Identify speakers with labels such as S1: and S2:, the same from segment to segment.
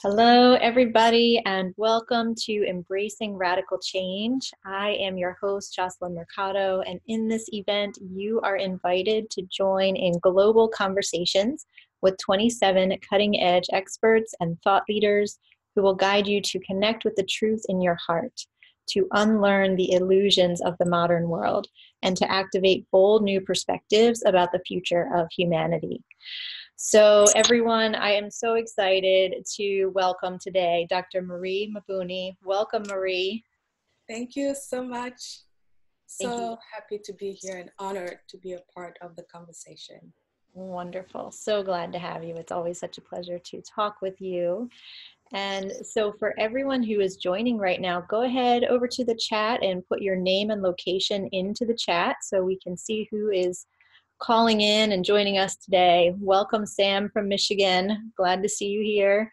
S1: Hello, everybody, and welcome to Embracing Radical Change. I am your host, Jocelyn Mercado, and in this event, you are invited to join in global conversations with 27 cutting-edge experts and thought leaders who will guide you to connect with the truth in your heart, to unlearn the illusions of the modern world, and to activate bold new perspectives about the future of humanity. So everyone, I am so excited to welcome today Dr. Mbouni. Welcome, Marie.
S2: Thank you so much.
S1: Thank you.
S2: So happy to be here and honored to be a part of the conversation.
S1: Wonderful. So glad to have you. It's always such a pleasure to talk with you. And so for everyone who is joining right now, go ahead over to the chat and put your name and location into the chat so we can see who is calling in and joining us today. Welcome, Sam from Michigan. Glad to see you here.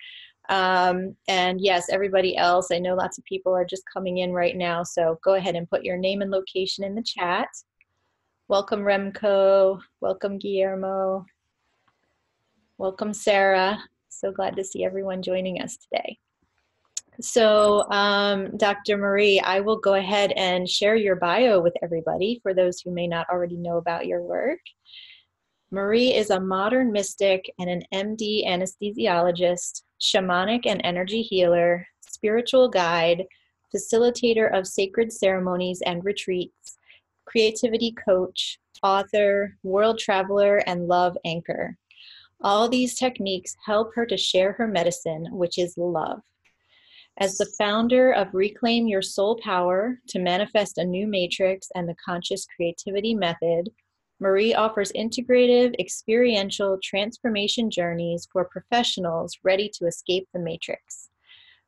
S1: And yes, everybody else, I know lots of people are just coming in right now, so go ahead and put your name and location in the chat. Welcome, Remco. Welcome, Guillermo. Welcome, Sarah. So glad to see everyone joining us today. So, Dr. Marie, I will go ahead and share your bio with everybody for those who may not already know about your work. Marie is a modern mystic and an MD anesthesiologist, shamanic and energy healer, spiritual guide, facilitator of sacred ceremonies and retreats, creativity coach, author, world traveler, and love anchor. All these techniques help her to share her medicine, which is love. As the founder of Reclaim Your Soul Power to Manifest a New Matrix and the Conscious Creativity Method, Marie offers integrative, experiential transformation journeys for professionals ready to escape the matrix.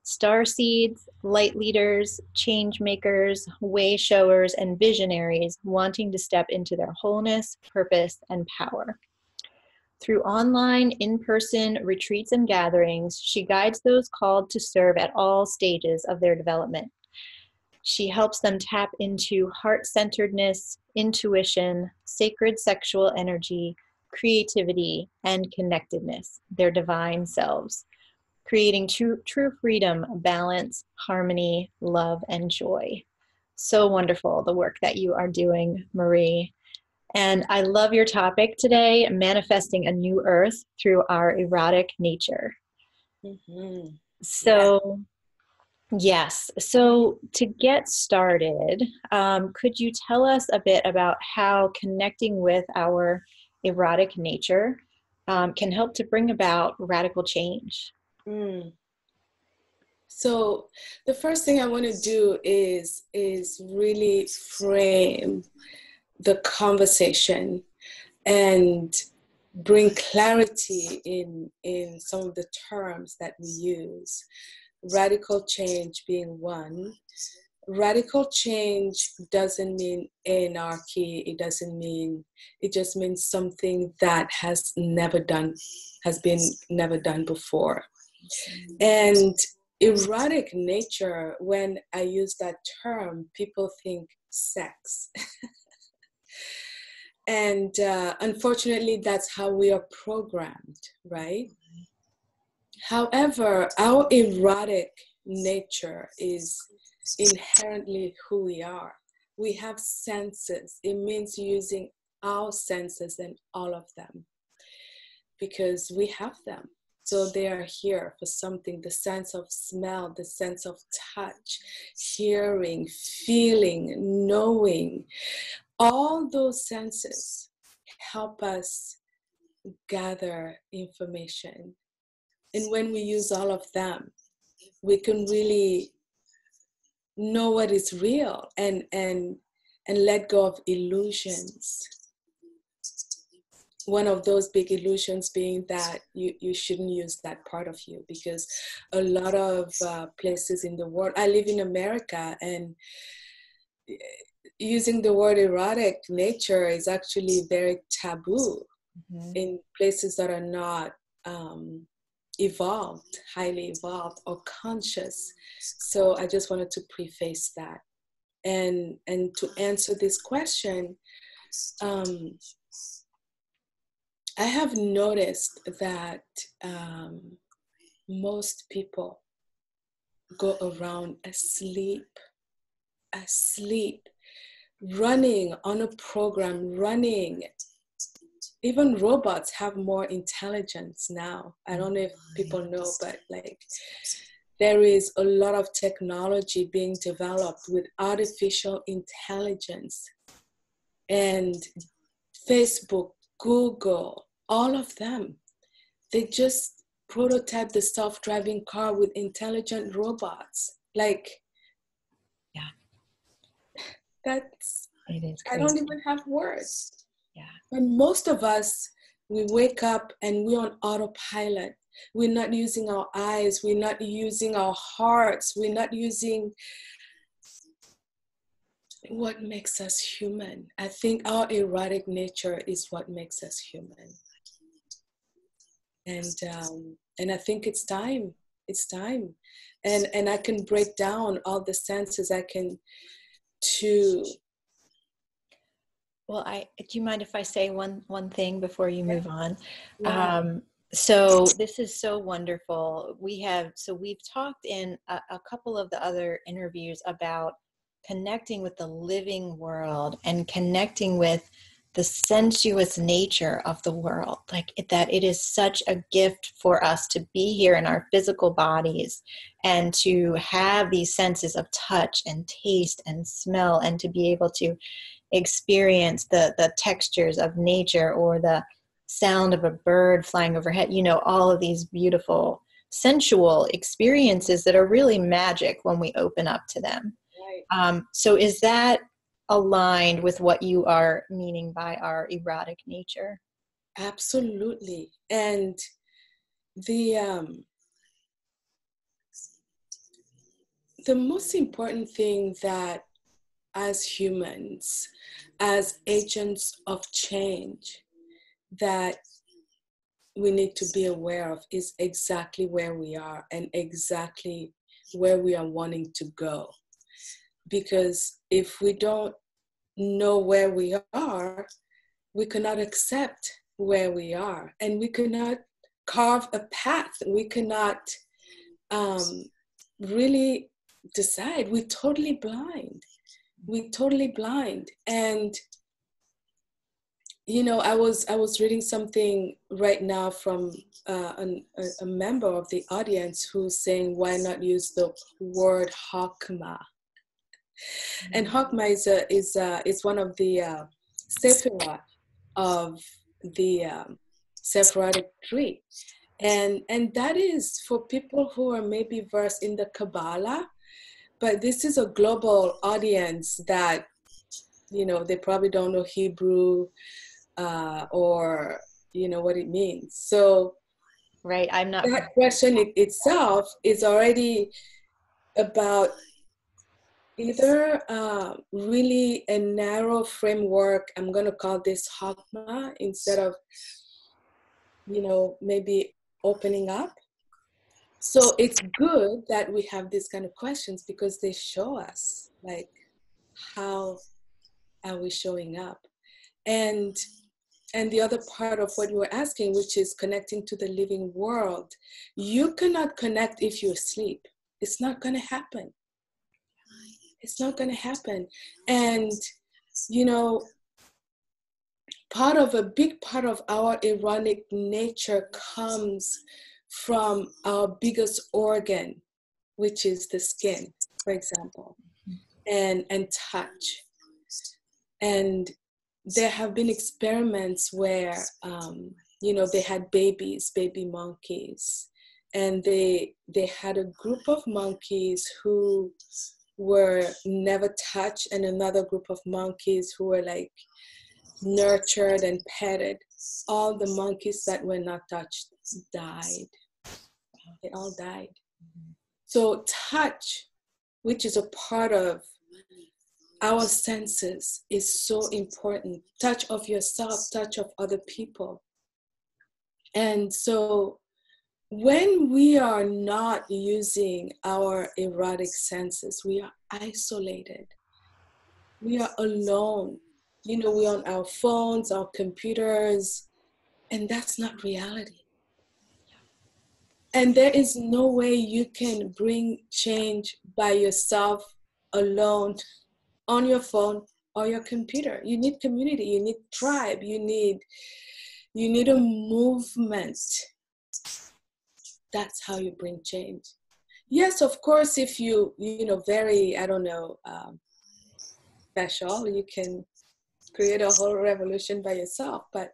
S1: Star seeds, light leaders, change makers, way showers, and visionaries wanting to step into their wholeness, purpose, and power. Through online, in-person retreats and gatherings, she guides those called to serve at all stages of their development. She helps them tap into heart-centeredness, intuition, sacred sexual energy, creativity, and connectedness, their divine selves, creating true freedom, balance, harmony, love, and joy. So wonderful, the work that you are doing, Marie. And I love your topic today, manifesting a new earth through our erotic nature.
S2: Mm-hmm.
S1: So, yes. So to get started, could you tell us a bit about how connecting with our erotic nature can help to bring about radical change?
S2: So the first thing I want to do is really frame the conversation and bring clarity in some of the terms that we use. Radical change being one. Radical change doesn't mean anarchy. It just means something that has been never done before. And erotic nature, when I use that term, people think sex. And unfortunately, that's how we are programmed, right? However, our erotic nature is inherently who we are. We have senses. It means using our senses and all of them because we have them. So they are here for something, the sense of smell, the sense of touch, hearing, feeling, knowing. All those senses help us gather information. And when we use all of them, we can really know what is real and let go of illusions. One of those big illusions being that you shouldn't use that part of you, because a lot of places in the world, I live in America, and using the word erotic nature is actually very taboo in places that are not evolved, highly evolved or conscious. So I just wanted to preface that. And to answer this question, I have noticed that most people go around asleep, running on a program, running. Even robots have more intelligence now. I don't know if people know, but like there is a lot of technology being developed with artificial intelligence. And Facebook, Google, all of them, they just prototype the self-driving car with intelligent robots. Like,
S1: Yeah,
S2: that's,
S1: it is
S2: I
S1: crazy.
S2: don't even have words.
S1: Yeah.
S2: And most of us, we wake up and we're on autopilot. We're not using our eyes. We're not using our hearts. We're not using what makes us human. I think our erotic nature is what makes us human. And I think it's time. It's time. And I can break down all the senses. I can to.
S1: Well, do you mind if I say one thing before you move on?
S2: Yeah.
S1: So this is so wonderful. We've talked in a couple of the other interviews about connecting with the living world and connecting with the sensuous nature of the world, like that it is such a gift for us to be here in our physical bodies and to have these senses of touch and taste and smell, and to be able to experience the textures of nature or the sound of a bird flying overhead, all of these beautiful sensual experiences that are really magic when we open up to them.
S2: Right.
S1: So is that aligned with what you are meaning by our erotic nature?
S2: Absolutely. And the most important thing that as humans, as agents of change, that we need to be aware of is exactly where we are and exactly where we are wanting to go. Because if we don't know where we are, we cannot accept where we are, and we cannot carve a path. We cannot really decide. We're totally blind. And I was reading something right now from a member of the audience who's saying, why not use the word hakma? And hakma is one of the sephirot of the Sephardic tree. And that is for people who are maybe versed in the Kabbalah, but this is a global audience that, they probably don't know Hebrew or, what it means. So
S1: Right. I'm not.
S2: that question itself is already about either really a narrow framework. I'm going to call this Hakma instead of, maybe opening up. So it's good that we have these kind of questions because they show us, like, how are we showing up? And the other part of what you were asking, which is connecting to the living world, you cannot connect if you're asleep. It's not going to happen. It's not going to happen. And, a big part of our erotic nature comes from our biggest organ, which is the skin, for example, and touch. And there have been experiments where, they had baby monkeys, and they had a group of monkeys who were never touched, and another group of monkeys who were like nurtured and petted. All the monkeys that were not touched died. They all died. So touch, which is a part of our senses, is so important. Touch of yourself, touch of other people. And so when we are not using our erotic senses, we are isolated. We are alone. We're on our phones, our computers, and that's not reality. And there is no way you can bring change by yourself alone on your phone or your computer. You need community, you need tribe, you need a movement. That's how you bring change. Yes, of course, if you very, I don't know, special, you can create a whole revolution by yourself, but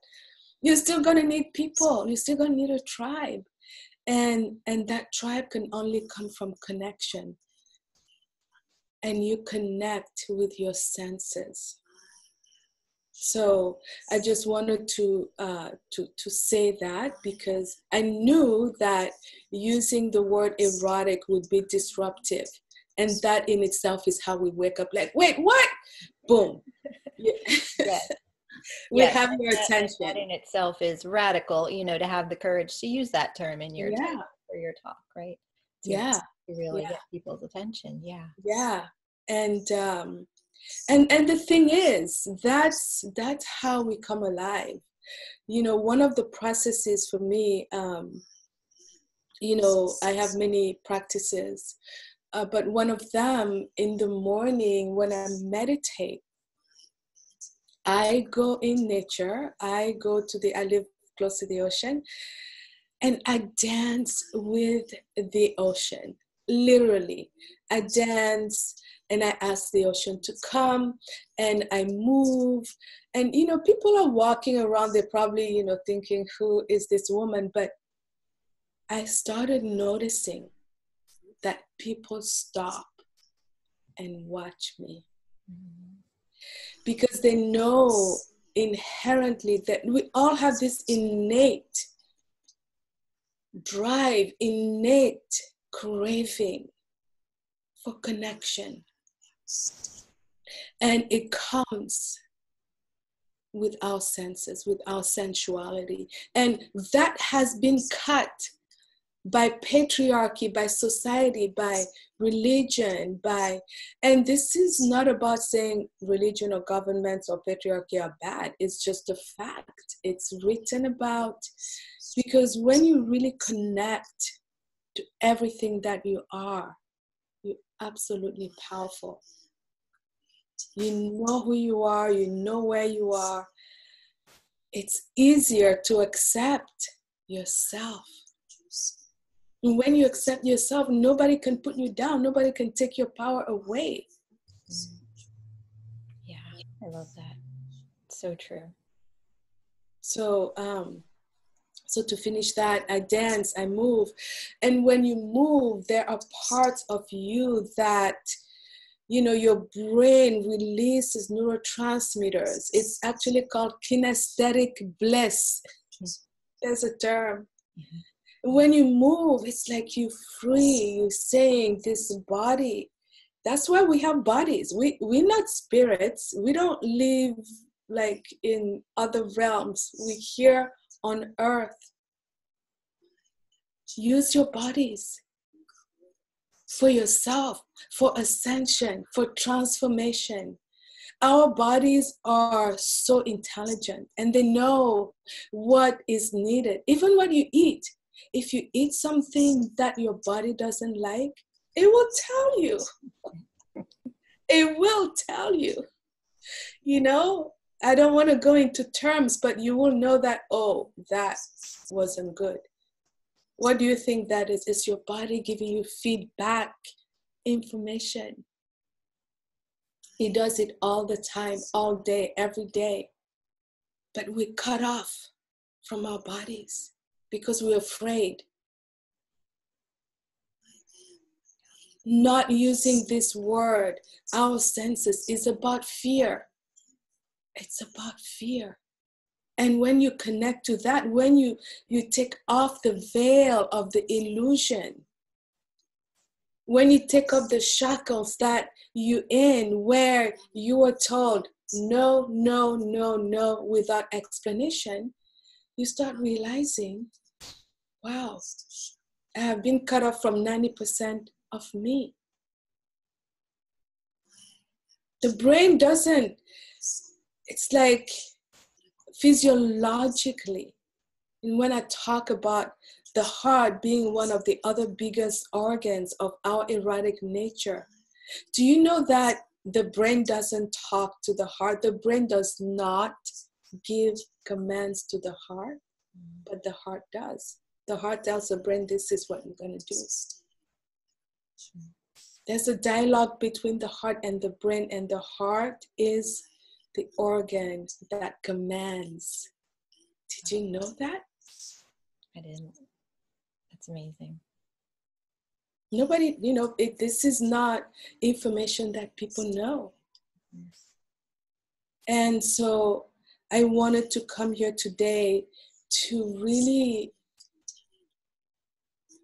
S2: you're still gonna need people. You're still gonna need a tribe. And that tribe can only come from connection. And you connect with your senses. So I just wanted to say that, because I knew that using the word erotic would be disruptive, and that in itself is how we wake up. Like, wait, what? Boom.
S1: Yes.
S2: We
S1: Yes,
S2: have your attention.
S1: that in itself is radical, to have the courage to use that term in your title for your talk, right? To really get people's attention.
S2: Yeah. And the thing is, that's how we come alive. One of the processes for me, I have many practices, but one of them, in the morning when I meditate, I go in nature. I live close to the ocean, and I dance with the ocean. Literally, I dance and I ask the ocean to come, and I move. And, people are walking around. They're probably, thinking, who is this woman? But I started noticing that people stop and watch me. Because they know inherently that we all have this innate drive, innate craving for connection. And it comes with our senses, with our sensuality. And that has been cut by patriarchy, by society, by religion, and this is not about saying religion or governments or patriarchy are bad. It's just a fact. It's written about, because when you really connect to everything that you are, you're absolutely powerful. You know who you are, you know where you are. It's easier to accept yourself. And when you accept yourself, nobody can put you down. Nobody can take your power away.
S1: Yeah, I love that. So true.
S2: So to finish that, I dance, I move. And when you move, there are parts of you that, your brain releases neurotransmitters. It's actually called kinesthetic bliss. There's a term. Mm-hmm. When you move, it's like you free. You're saying this body. That's why we have bodies. We're not spirits. We don't live like in other realms. We're here on earth. Use your bodies for yourself, for ascension, for transformation. Our bodies are so intelligent, and they know what is needed. Even what you eat. If you eat something that your body doesn't like, it will tell you. It will tell you. I don't want to go into terms, but you will know that, oh, that wasn't good. What do you think that is? It's your body giving you feedback, information. It does it all the time, all day, every day. But we're cut off from our bodies because we're afraid. Not using this word, our senses, is about fear. It's about fear. And when you connect to that, when you take off the veil of the illusion, when you take off the shackles that you're in, where you are told no, no, no, no, without explanation, you start realizing, wow, I have been cut off from 90% of me. The brain doesn't, it's like physiologically. And when I talk about the heart being one of the other biggest organs of our erotic nature. Do you know that the brain doesn't talk to the heart? The brain does not give commands to the heart, but the heart does. The heart tells the brain, this is what you're going to do. There's a dialogue between the heart and the brain, and the heart is the organ that commands. Did you know that?
S1: I didn't. That's amazing.
S2: Nobody, this is not information that people know. And so I wanted to come here today to really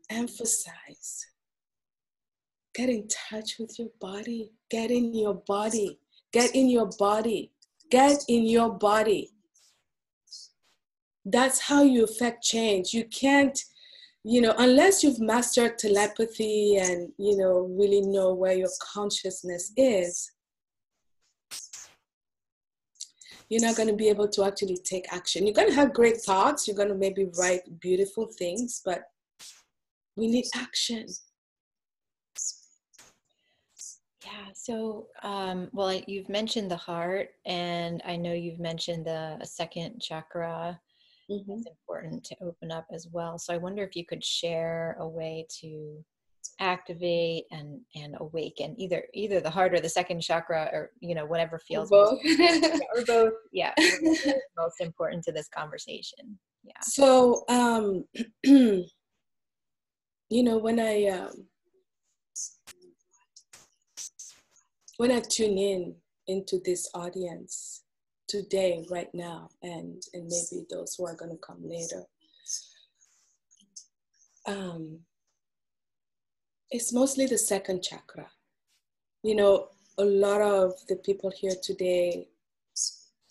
S2: emphasize, get in touch with your body, get in your body, get in your body, get in your body. That's how you affect change. You can't, unless you've mastered telepathy and, really know where your consciousness is, you're not going to be able to actually take action. You're going to have great thoughts. You're going to maybe write beautiful things, but we need action.
S1: Yeah. So, you've mentioned the heart, and I know you've mentioned the second chakra. It's important to open up as well. So I wonder if you could share a way to activate and awaken either the heart or the second chakra, or whatever feels
S2: both.
S1: or both. Yeah, most important to this conversation. Yeah.
S2: So when I tune in into this audience today, right now, and maybe those who are going to come later, it's mostly the second chakra. A lot of the people here today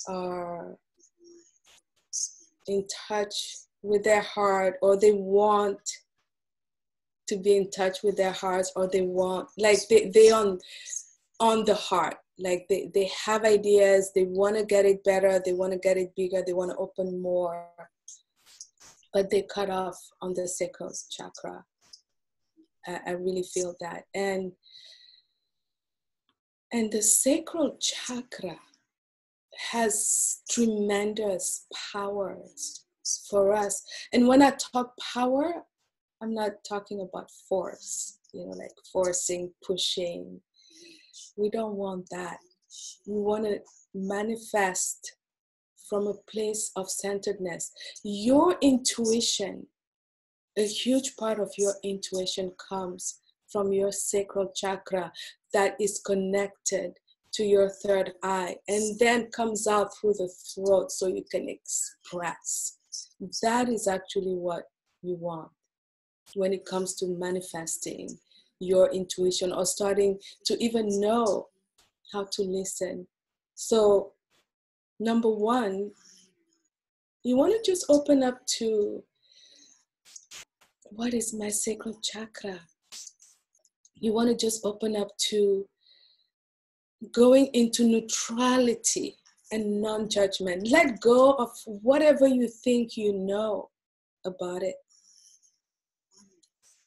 S2: are in touch with their heart, or they want to be in touch with their hearts, or they want, like they on the heart, like they have ideas, they want to get it better, they want to get it bigger, they want to open more, but they cut off on the sacral chakra. I really feel that. And the sacral chakra has tremendous powers for us. And when I talk power, I'm not talking about force, like forcing, pushing. We don't want that. We want to manifest from a place of centeredness. Your intuition, a huge part of your intuition comes from your sacral chakra that is connected to your third eye and then comes out through the throat so you can express. That is actually what you want when it comes to manifesting your intuition or starting to even know how to listen. So, number one, you want to just open up to, what is my sacral chakra? You want to just open up to going into neutrality and non-judgment. Let go of whatever you think you know about it.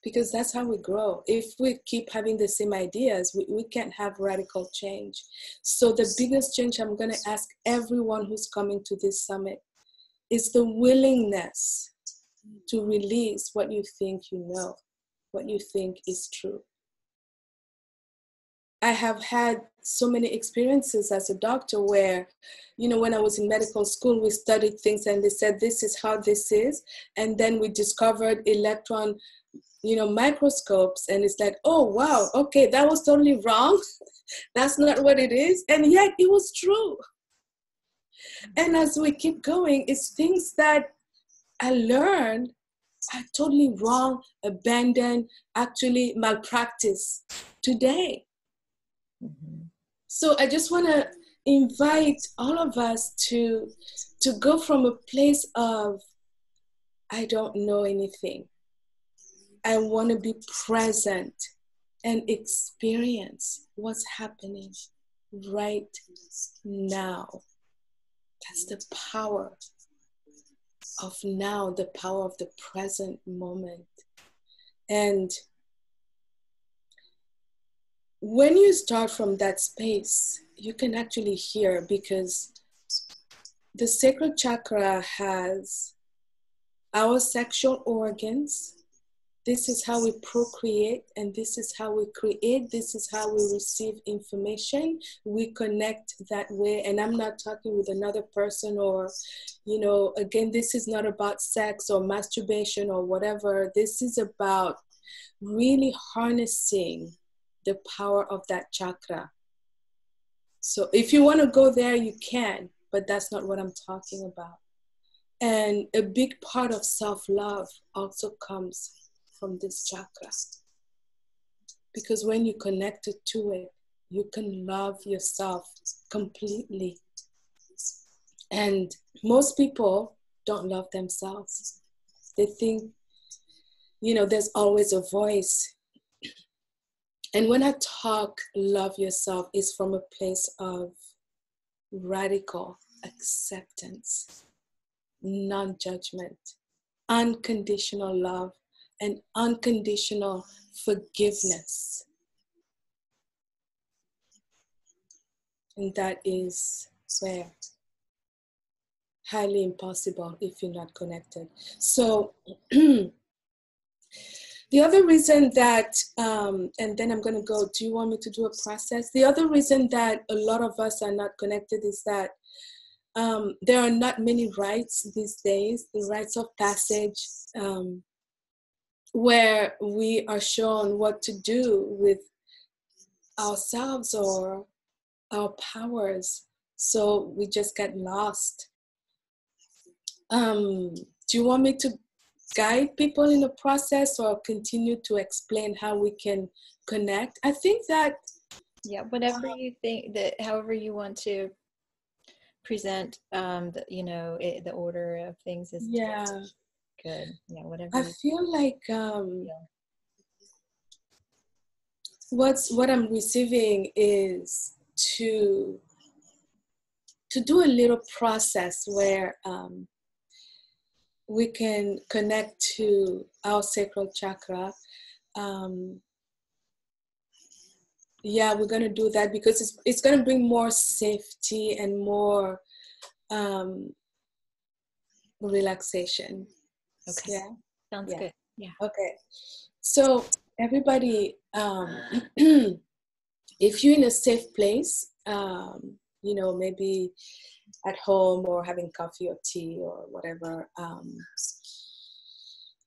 S2: Because that's how we grow. If we keep having the same ideas, we can't have radical change. So the biggest change I'm going to ask everyone who's coming to this summit is the willingness to release what you think you know, what you think is true. I have had so many experiences as a doctor where, when I was in medical school, we studied things and they said, this is how this is. And then we discovered electron microscopes, and it's like, oh wow, okay, that was totally wrong. That's not what it is, and yet it was true. And as we keep going, it's things that I learned are totally wrong, abandoned, actually malpractice today. So I just want to invite all of us to go from a place of, I don't know anything. I want to be present and experience what's happening right now. That's the power of now, the power of the present moment. And when you start from that space, you can actually hear, because the sacral chakra has our sexual organs. This is how we procreate, and this is how we create. This is how we receive information. We connect that way. And I'm not talking with another person, or, you know, again, this is not about sex or masturbation or whatever. This is about really harnessing the power of that chakra. So if you want to go there, you can, but that's not what I'm talking about. And a big part of self-love also comes from this chakra. Because when you connect to it, you can love yourself completely. And most people don't love themselves. They think, you know, there's always a voice. And when I talk love yourself, it's from a place of radical acceptance, non-judgment, unconditional love, and unconditional forgiveness. And that is where highly impossible if you're not connected. So the other reason that, and then I'm going to go, do you want me to do a process? The other reason that a lot of us are not connected is that there are not many rites these days, the rites of passage, where we are shown what to do with ourselves or our powers. So we just get lost. Do you want me to guide people in the process, or continue to explain how we can connect? I think that,
S1: Yeah, whatever you think, that however you want to present, the order of things is good. Yeah, whatever
S2: I
S1: you
S2: feel like
S1: feel.
S2: what I'm receiving is to do a little process where we can connect to our sacral chakra. We're going to do that because it's going to bring more safety and more relaxation.
S1: Okay.
S2: Yeah.
S1: Sounds good. Yeah.
S2: Okay. So everybody, if you're in a safe place, maybe at home or having coffee or tea or whatever,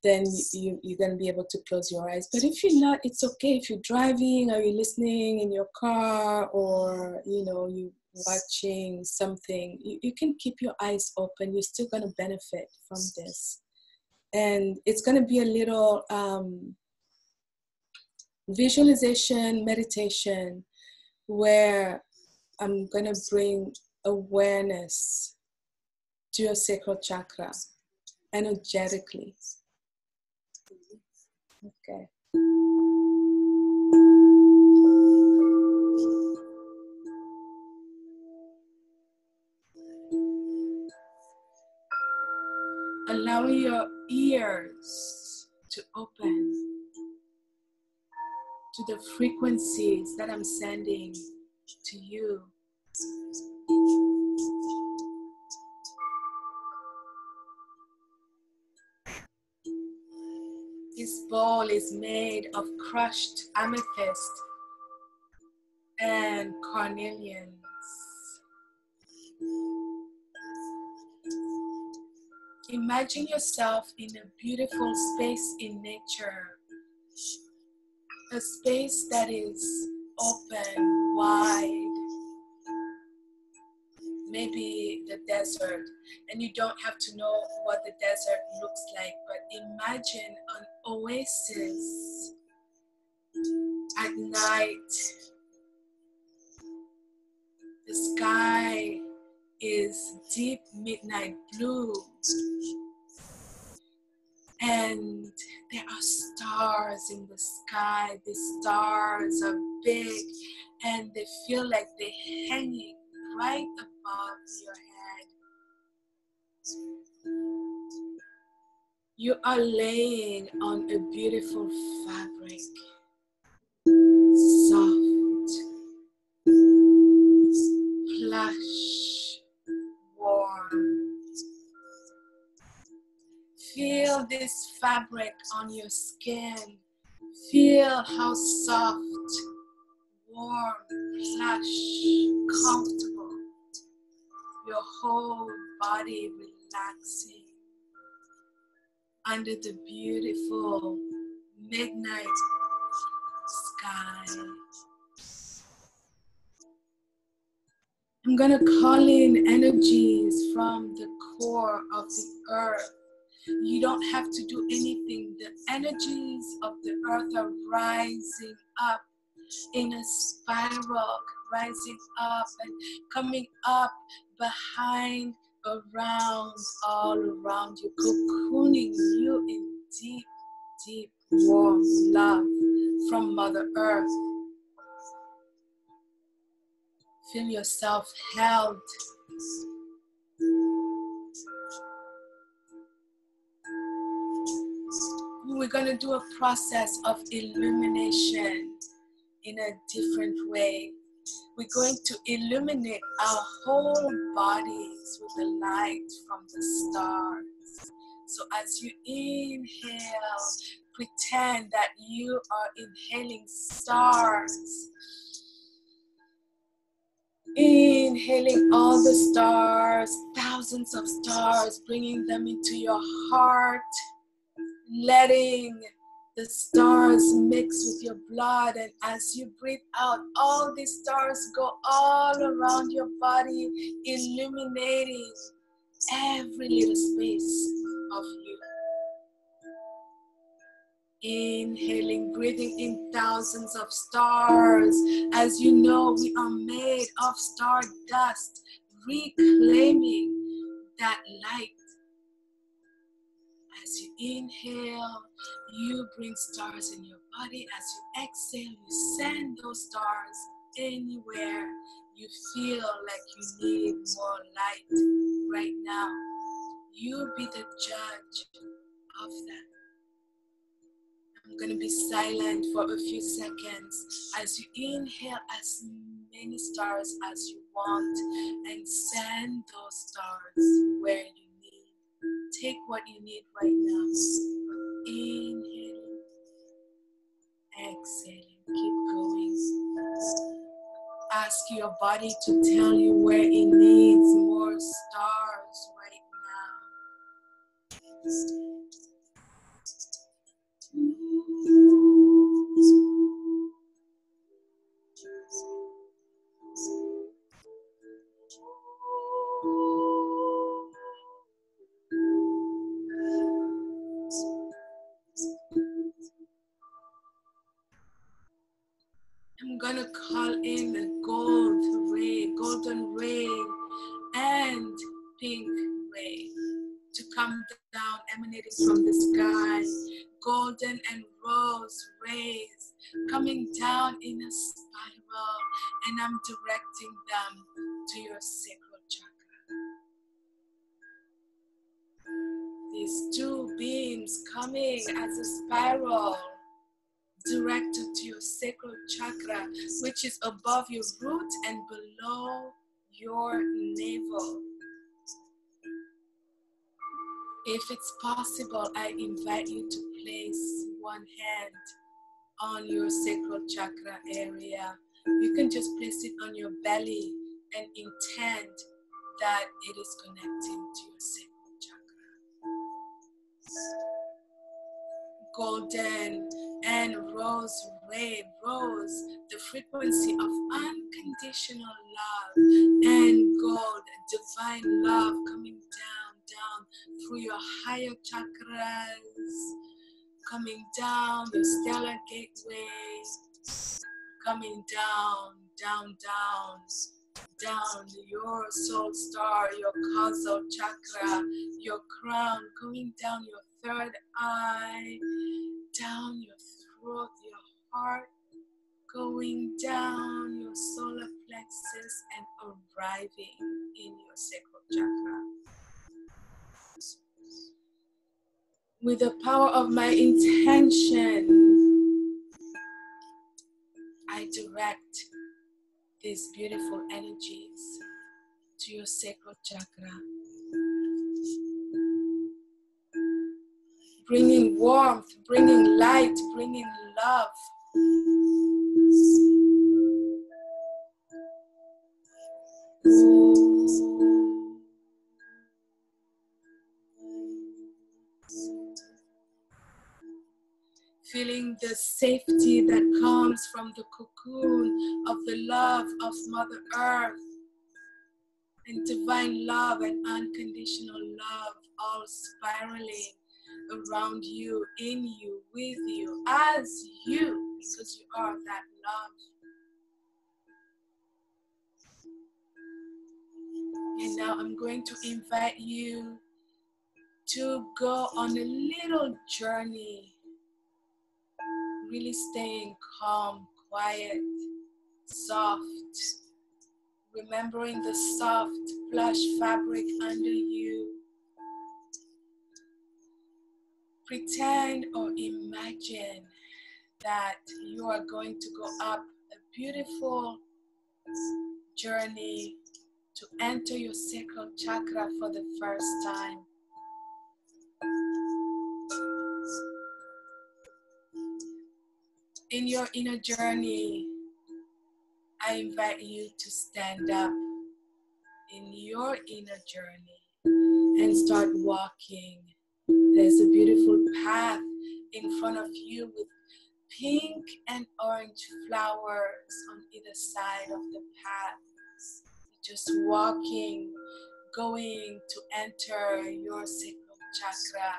S2: then you're going to be able to close your eyes. But if you're not, it's okay. If you're driving or you're listening in your car, or, you're watching something, you can keep your eyes open. You're still going to benefit from this. And it's going to be a little visualization, meditation, where I'm going to bring awareness to your sacral chakra energetically. Okay. Allowing your ears to open to the frequencies that I'm sending to you. This bowl is made of crushed amethyst and carnelians. Imagine yourself in a beautiful space in nature, a space that is open, wide, maybe the desert, and you don't have to know what the desert looks like, but imagine an oasis at night. The sky is deep midnight blue, and there are stars in the sky. The stars are big and they feel like they're hanging right above your head. You are laying on a beautiful fabric, soft, plush, warm. Feel this fabric on your skin. Feel how soft, warm, plush, comfortable. Your whole body relaxing under the beautiful midnight sky. I'm gonna call in energies from the core of the earth. You don't have to do anything. The energies of the earth are rising up in a spiral, rising up and coming up behind, around, all around you, cocooning you in deep, deep, warm love from Mother Earth. Feel yourself held. We're going to do a process of illumination in a different way. We're going to illuminate our whole bodies with the light from the stars. So as you inhale, pretend that you are inhaling stars. Inhaling all the stars, thousands of stars, bringing them into your heart. Letting the stars mix with your blood, and as you breathe out, all these stars go all around your body, illuminating every little space of you. Inhaling, breathing in thousands of stars. As you know, we are made of star dust, reclaiming that light. As you inhale, you bring stars in your body. As you exhale, you send those stars anywhere you feel like you need more light right now. You be the judge of that. I'm going to be silent for a few seconds as you inhale as many stars as you want and send those stars where you need. Take what you need right now. Inhaling, exhaling, keep going. Ask your body to tell you where it needs more stars right now. I'm gonna call in a golden ray, and pink ray to come down, emanating from the sky. Golden and rose rays coming down in a spiral, and I'm directing them to your sacral chakra. These two beams coming as a spiral, directed to your sacral chakra, which is above your root and below your navel. If it's possible, I invite you to place one hand on your sacral chakra area. You can just place it on your belly and intend that it is connecting to your sacral chakra. Golden and rose ray, rose, the frequency of unconditional love, and gold, divine love coming down through your higher chakras, coming down your stellar gateway, coming down your soul star, your causal chakra, your crown, going down your third eye, down your throat, your heart, going down your solar plexus and arriving in your sacral chakra. With the power of my intention, I direct these beautiful energies to your sacral chakra, bringing warmth, bringing light, bringing love. Feeling the safety that comes from the cocoon of the love of Mother Earth, and divine love and unconditional love all spiraling around you, in you, with you, as you, because you are that love. And now I'm going to invite you to go on a little journey, really staying calm, quiet, soft, remembering the soft plush fabric under you. Pretend or imagine that you are going to go up a beautiful journey to enter your sacral chakra for the first time. In your inner journey, I invite you to stand up in your inner journey and start walking. There's a beautiful path in front of you with pink and orange flowers on either side of the path. Just walking, going to enter your sacral chakra.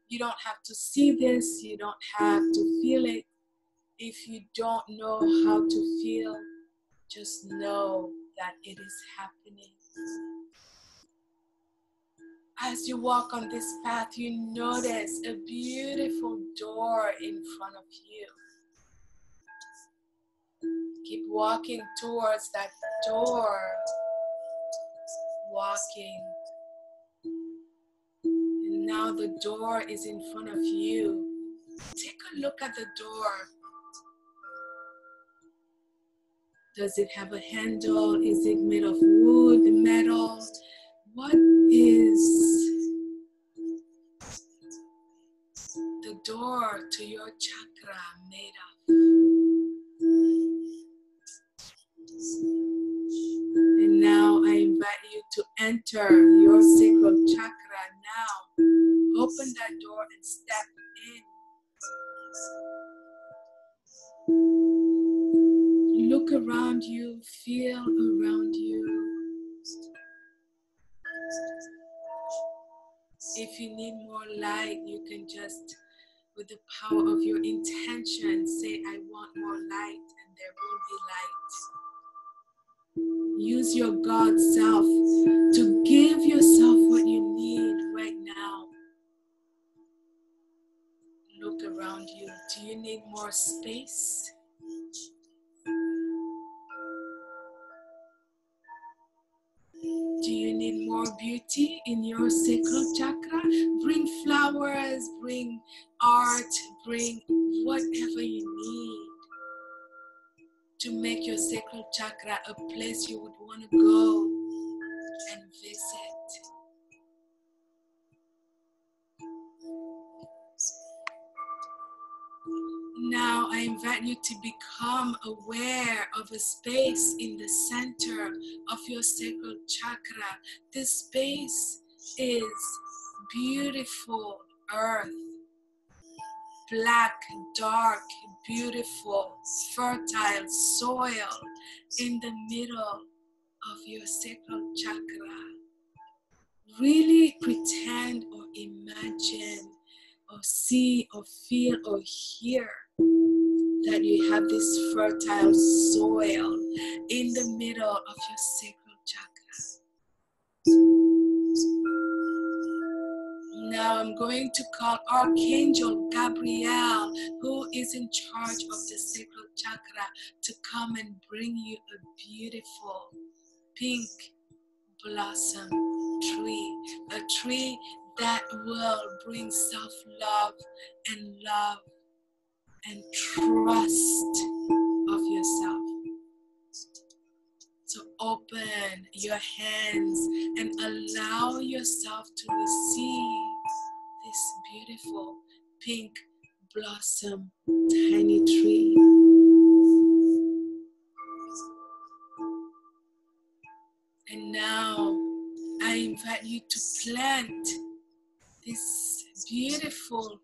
S2: You don't have to see this, you don't have to feel it. If you don't know how to feel, just know that it is happening. As you walk on this path, you notice a beautiful door in front of you. Keep walking towards that door. Walking. And now the door is in front of you. Take a look at the door. Does it have a handle? Is it made of wood, metal? What is the door to your chakra made of? And now I invite you to enter your sacral chakra now. Open that door and step in. Look around you, feel around you. If you need more light, you can just, with the power of your intention, say, I want more light, and there will be light. Use your God self to give yourself what you need right now. Look around you. Do you need more space? Do you need more beauty in your sacral chakra? Bring flowers, bring art, bring whatever you need to make your sacral chakra a place you would want to go and visit. Now I invite you to become aware of a space in the center of your sacral chakra. This space is beautiful earth, black, dark, beautiful, fertile soil in the middle of your sacral chakra. Really pretend or imagine or see or feel or hear that you have this fertile soil in the middle of your sacral chakra. Now I'm going to call Archangel Gabriel, who is in charge of the sacral chakra, to come and bring you a beautiful pink blossom tree, a tree that will bring self-love and love and trust of yourself. So open your hands and allow yourself to receive this beautiful pink blossom tiny tree. And now I invite you to plant this beautiful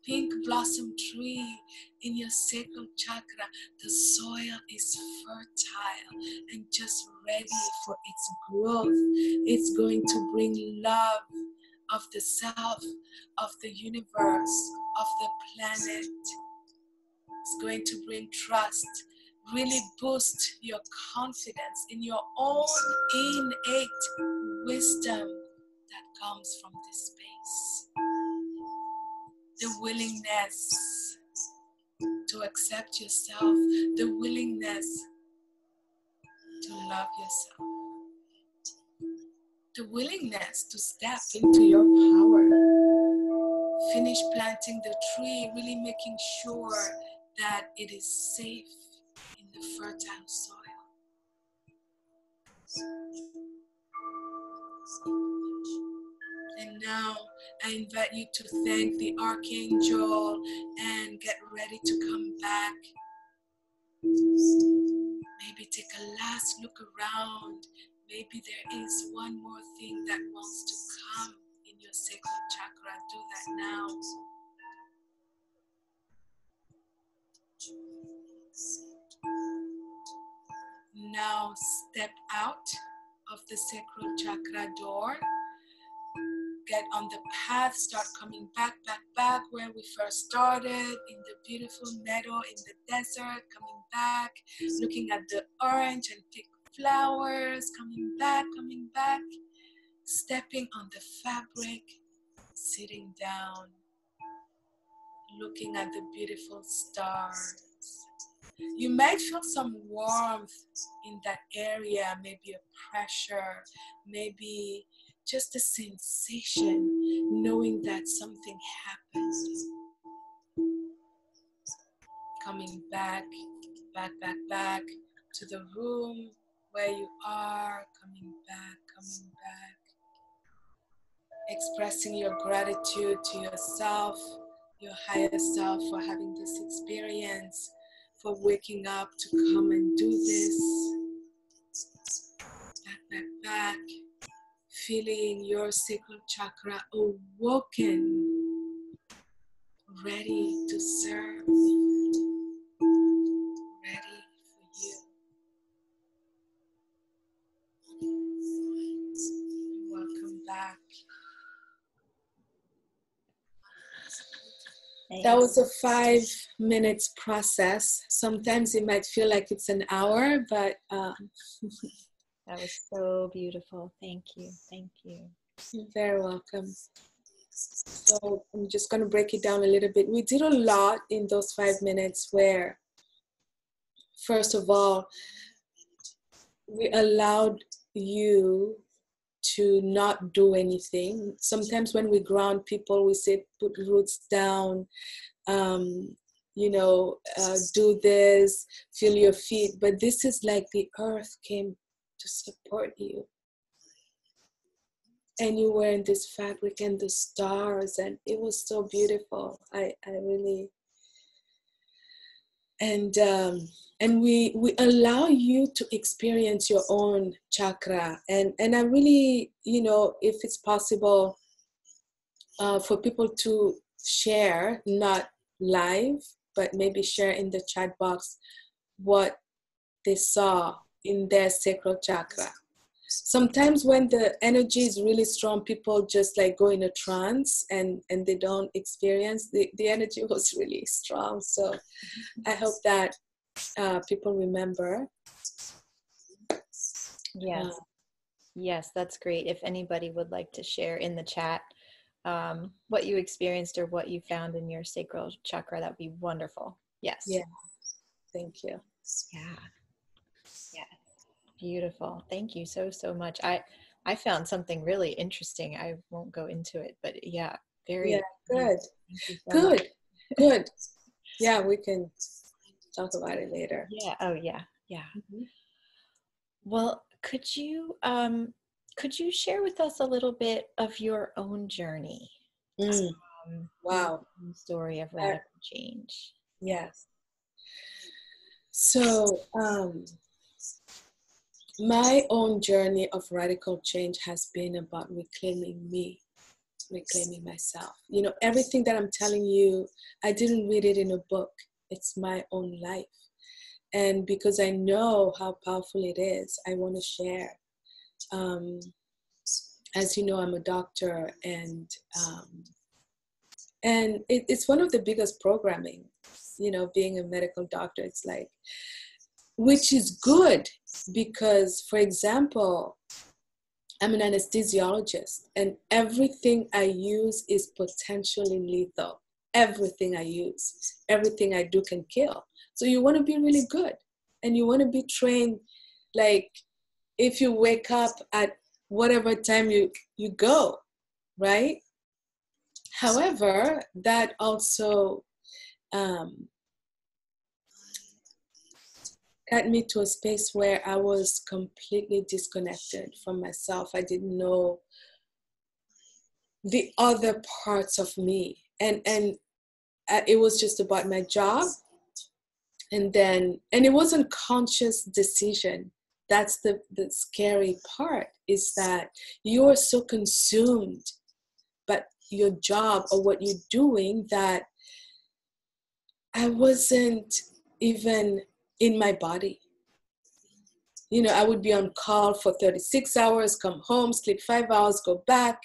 S2: pink blossom tree in your sacral chakra. The soil is fertile and just ready for its growth. It's going to bring love of the self, of the universe, of the planet. It's going to bring trust, really boost your confidence in your own innate wisdom that comes from this space. The willingness to accept yourself, the willingness to love yourself, the willingness to step into your power. Finish planting the tree, really making sure that it is safe in the fertile soil. And now I invite you to thank the Archangel and get ready to come back. Maybe take a last look around. Maybe there is one more thing that wants to come in your sacral chakra. Do that now. Now step out of the sacral chakra door. Get on the path, start coming back where we first started, in the beautiful meadow, in the desert, coming back, looking at the orange and pink flowers, coming back, stepping on the fabric, sitting down, looking at the beautiful stars. You might feel some warmth in that area, maybe a pressure, maybe just a sensation, knowing that something happened. Coming back to the room where you are, coming back. Expressing your gratitude to yourself, your higher self, for having this experience, for waking up to come and do this. Back. Feeling your sacral chakra awoken, ready to serve, ready for you. Welcome back. That was a 5 minutes process. Sometimes it might feel like it's an hour, but
S1: that was so beautiful. Thank you.
S2: You're very welcome. So I'm just going to break it down a little bit. We did a lot in those 5 minutes where, first of all, we allowed you to not do anything. Sometimes when we ground people, we say, put roots down, do this, feel your feet. But this is like the earth came to support you. And you were in this fabric and the stars, and it was so beautiful. I really, and we allow you to experience your own chakra. And I really, if it's possible for people to share, not live, but maybe share in the chat box what they saw in their sacral chakra. Sometimes when the energy is really strong, people just like go in a trance and they don't experience. The energy was really strong. So I hope that people remember.
S1: Yes, that's great. If anybody would like to share in the chat what you experienced or what you found in your sacral chakra, that would be wonderful. Yes.
S2: Yeah. Thank you.
S1: Yeah. Beautiful. Thank you so much. I found something really interesting. I won't go into it, but yeah,
S2: Yeah,
S1: very
S2: good.
S1: amazing. Thank you so much.
S2: Good. Good. Yeah, we can talk about it later.
S1: Yeah. Oh, yeah. Yeah.
S2: Mhm.
S1: Well, could you share with us a little bit of your own journey,
S2: Mm,
S1: your
S2: wow.
S1: own story of
S2: Uh,
S1: radical change?
S2: yes. So, my own journey of radical change has been about reclaiming me, reclaiming myself. You know, everything that I'm telling you, I didn't read it in a book. It's my own life. And because I know how powerful it is, I want to share. Um, as you know, I'm a doctor, and it's one of the biggest programming. You know, being a medical doctor, it's like, which is good because, for example, I'm an anesthesiologist, and everything I use is potentially lethal. Everything I use, everything I do can kill. So you want to be really good, and you want to be trained. Like, if you wake up at whatever time you go, right? However, that also um, got me to a space where I was completely disconnected from myself. I didn't know the other parts of me, and it was just about my job, and it wasn't conscious decision. That's the scary part, is that you're so consumed but your job or what you're doing that I wasn't even in my body. You know, I would be on call for 36 hours, come home, sleep 5 hours, go back.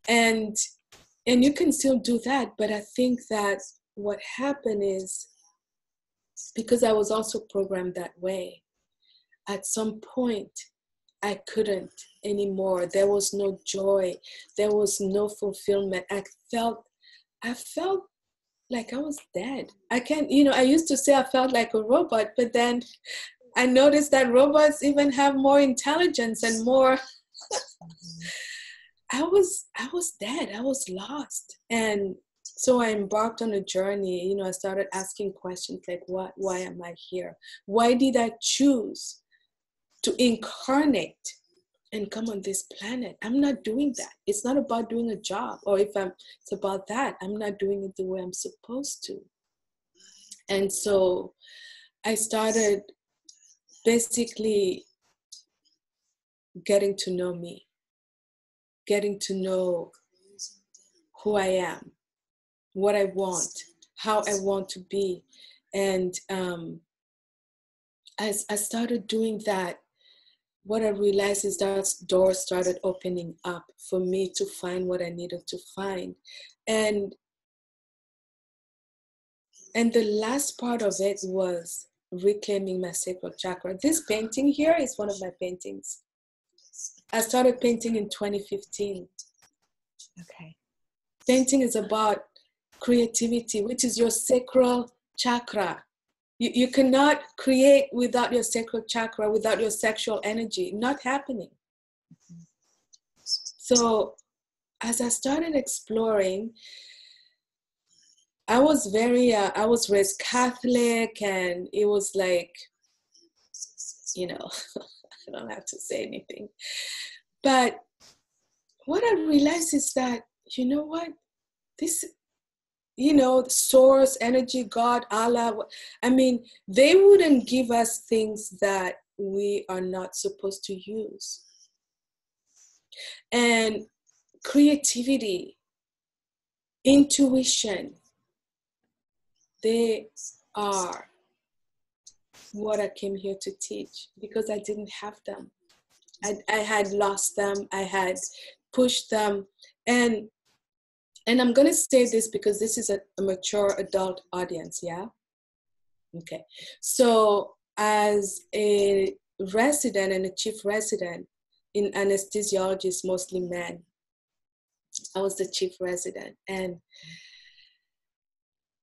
S2: And you can still do that. But I think that what happened is, because I was also programmed that way, at some point I couldn't anymore. There was no joy. There was no fulfillment. I felt like I was dead. I can't, I used to say I felt like a robot, but then I noticed that robots even have more intelligence and more. I was dead. I was lost. And so I embarked on a journey. I started asking questions like, why am I here? Why did I choose to incarnate and come on this planet? I'm not doing that. It's not about doing a job, or it's about that. I'm not doing it the way I'm supposed to. And so I started basically getting to know me, getting to know who I am, what I want, how I want to be. And as I started doing that, what I realized is that doors started opening up for me to find what I needed to find. And the last part of it was reclaiming my sacral chakra. This painting here is one of my paintings. I started painting in 2015.
S1: Okay.
S2: Painting is about creativity, which is your sacral chakra. You cannot create without your sacral chakra, without your sexual energy. Not happening. So as I started exploring, I was raised Catholic, and it was like, I don't have to say anything. But what I realized is that, you know what, this, source, energy, God, Allah, they wouldn't give us things that we are not supposed to use. And creativity, intuition, they are what I came here to teach, because I didn't have them. I had lost them. I had pushed them. And I'm going to say this because this is a mature adult audience, yeah? Okay. So as a resident and a chief resident in anesthesiology, is mostly men, I was the chief resident. And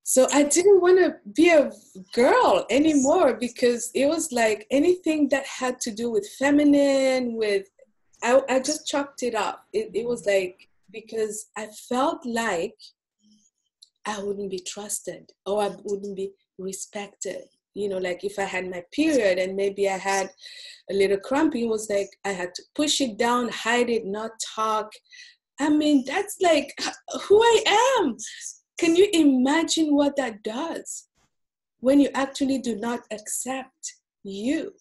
S2: so I didn't want to be a girl anymore, because it was like anything that had to do with feminine, with I just chalked it up. It was like, because I felt like I wouldn't be trusted, or I wouldn't be respected. You know, like if I had my period and maybe I had a little cramping, it was like I had to push it down, hide it, not talk. I mean, that's like who I am. Can you imagine what that does when you actually do not accept you?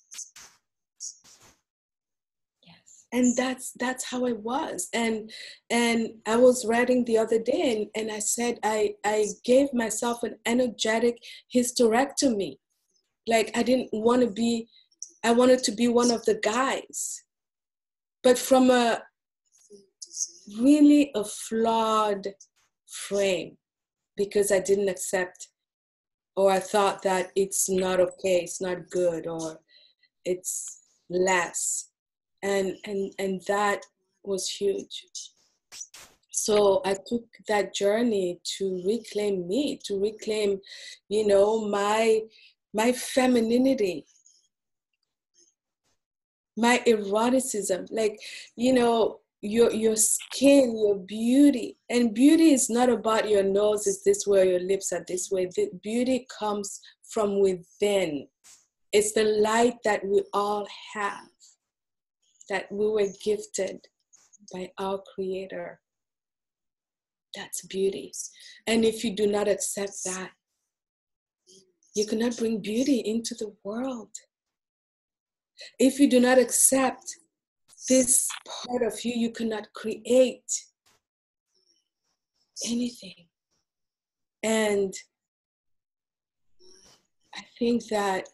S2: And that's how I was. And I was writing the other day, and I said I gave myself an energetic hysterectomy. Like I didn't want to be, I wanted to be one of the guys, but from a really a flawed frame, because I didn't accept, or I thought that it's not okay, it's not good, or it's less. And that was huge. So I took that journey to reclaim me, to reclaim, you know, my femininity, my eroticism, like, you know, your skin, your beauty. And beauty is not about your nose is this way, your lips are this way. The beauty comes from within. It's the light that we all have, that we were gifted by our Creator. That's beauty. And if you do not accept that, you cannot bring beauty into the world. If you do not accept this part of you, you cannot create anything. And I think that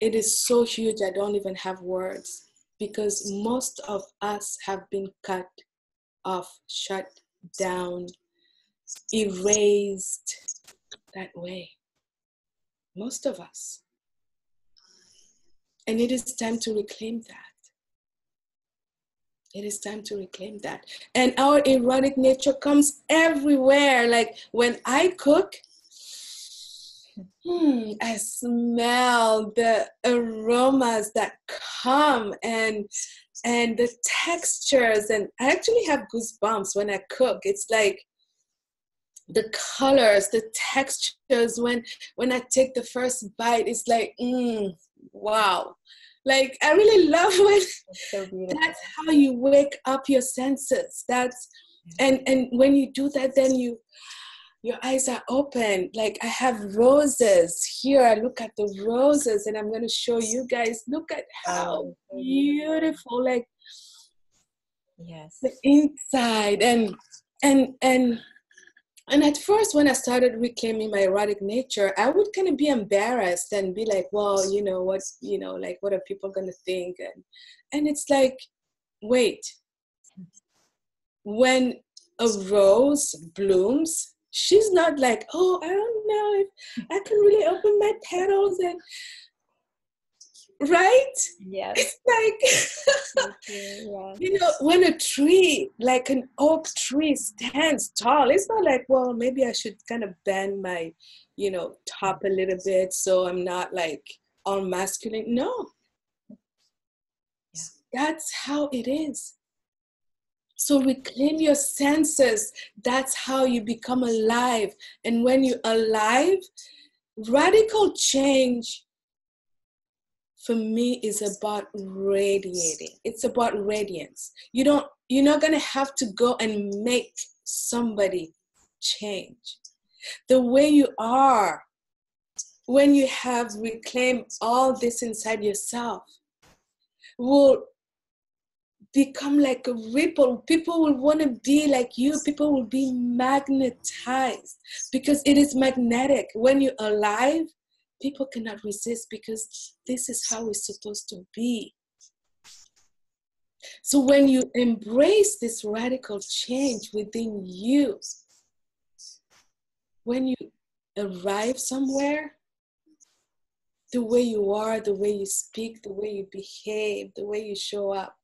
S2: it is so huge, I don't even have words, because most of us have been cut off, shut down, erased that way. Most of us. And it is time to reclaim that. It is time to reclaim that. And our erotic nature comes everywhere. Like when I cook, I smell the aromas that come, and the textures. And I actually have goosebumps when I cook. It's like the colors, the textures. When I take the first bite, it's like, wow. Like I really love when
S1: so
S2: that's how you wake up your senses. That's and when you do that, then your eyes are open. Like I have roses here. I look at the roses, and I'm going to show you guys. Look at how beautiful, like
S1: yes,
S2: the inside. And at first, when I started reclaiming my erotic nature, I would kind of be embarrassed and be like, well, you know, like, what are people going to think? And it's like, wait, when a rose blooms, she's not like, oh, I don't know if I can really open my petals, and right?
S1: yes.
S2: It's like,
S1: Yeah.
S2: you know, when a tree, like an oak tree, stands tall, it's not like, well, maybe I should kind of bend my, you know, top a little bit so I'm not like all masculine. No. Yeah. That's how it is. So reclaim your senses. That's how you become alive. And when you're alive, radical change for me is about radiating. It's about radiance. You're not going to have to go and make somebody change. The way you are, when you have reclaimed all this inside yourself, will become like a ripple. People will want to be like you. People will be magnetized because it is magnetic. When you're alive, people cannot resist because this is how it's supposed to be. So when you embrace this radical change within you, when you arrive somewhere, the way you are, the way you speak, the way you behave, the way you show up,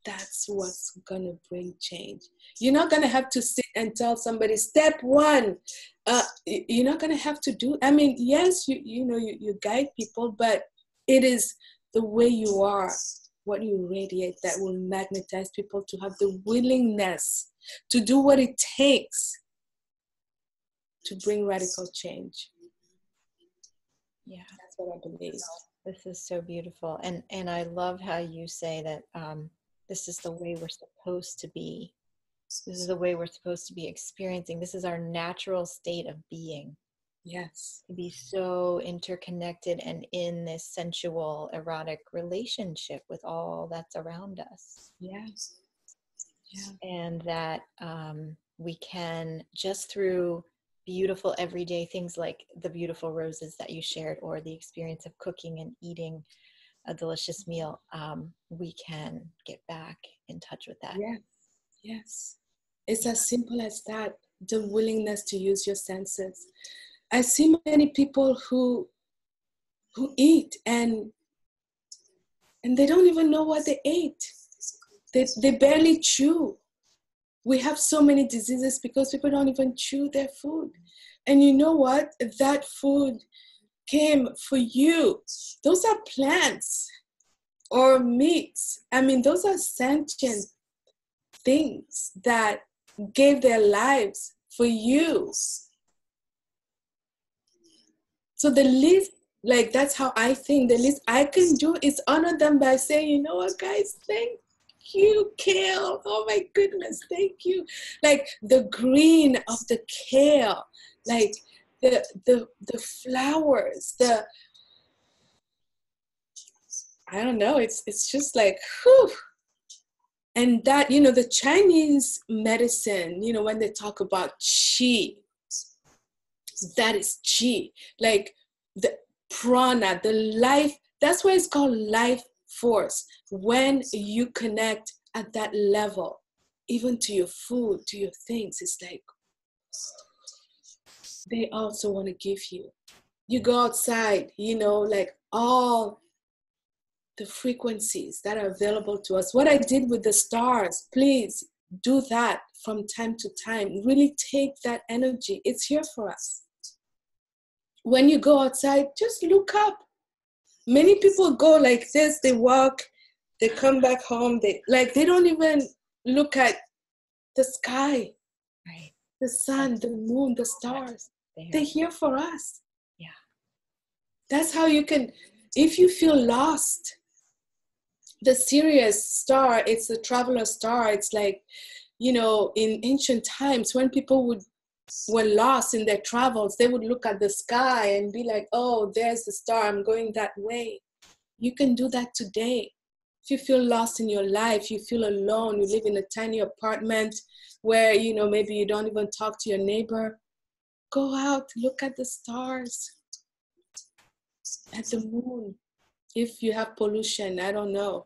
S2: that's what's going to bring change. You're not going to have to sit and tell somebody, step one. You're not going to have to do, I mean, yes, you guide people, but it is the way you are. what you radiate, that will magnetize people to have the willingness to do what it takes to bring radical change.
S1: Yeah,
S2: that's what I believe.
S1: this is so beautiful. And I love how you say that this is the way we're supposed to be. This is the way we're supposed to be experiencing. This is our natural state of being.
S2: Yes.
S1: To be so interconnected and in this sensual, erotic relationship with all that's around us.
S2: Yes. Yeah.
S1: And that we can, just through beautiful everyday things like the beautiful roses that you shared, or the experience of cooking and eating a delicious meal, we can get back in touch with that.
S2: Yes. Yes. It's as simple as that. The willingness to use your senses. I see many people who eat and they don't even know what they ate. They barely chew. We have so many diseases because people don't even chew their food. And you know what? That food came for you. Those are plants or meats. I mean, those are sentient things that gave their lives for you. So the least, like, that's how I think, the least I can do is honor them by saying, you know what, guys, thank you, kale. Oh my goodness, thank you. Like the green of the kale, like the flowers, I don't know, it's just like, whew. And that, you know, the Chinese medicine, you know, when they talk about qi, that is qi, like the prana, the life, that's why it's called life force. When you connect at that level, even to your food, to your things, it's like they also want to give you. You go outside, you know, like all the frequencies that are available to us. What I did with the stars, please do that from time to time. Really take that energy. It's here for us. When you go outside, just look up. Many people go like this, they walk, they come back home, they don't even look at the sky,
S1: Right.
S2: the sun, the moon, the stars. They're here for us.
S1: Yeah.
S2: That's how you can, if you feel lost, the Sirius star, it's the traveler star. It's like, you know, in ancient times when people were lost in their travels, they would look at the sky and be like, oh, there's the star, I'm going that way. You can do that today. If you feel lost in your life, you feel alone, you live in a tiny apartment where, you know, maybe you don't even talk to your neighbor, go out, look at the stars, at the moon. If you have pollution, I don't know.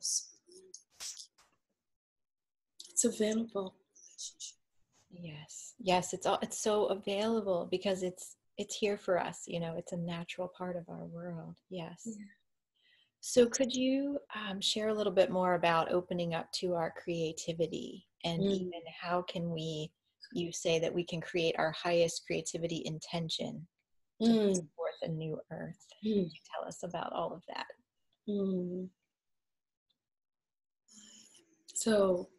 S2: It's available.
S1: Yes, it's so available because it's here for us, you know, it's a natural part of our world. Yes. Yeah. So could you share a little bit more about opening up to our creativity, and even how can you say that we can create our highest creativity intention to bring forth a new earth? Could you tell us about all of that?
S2: So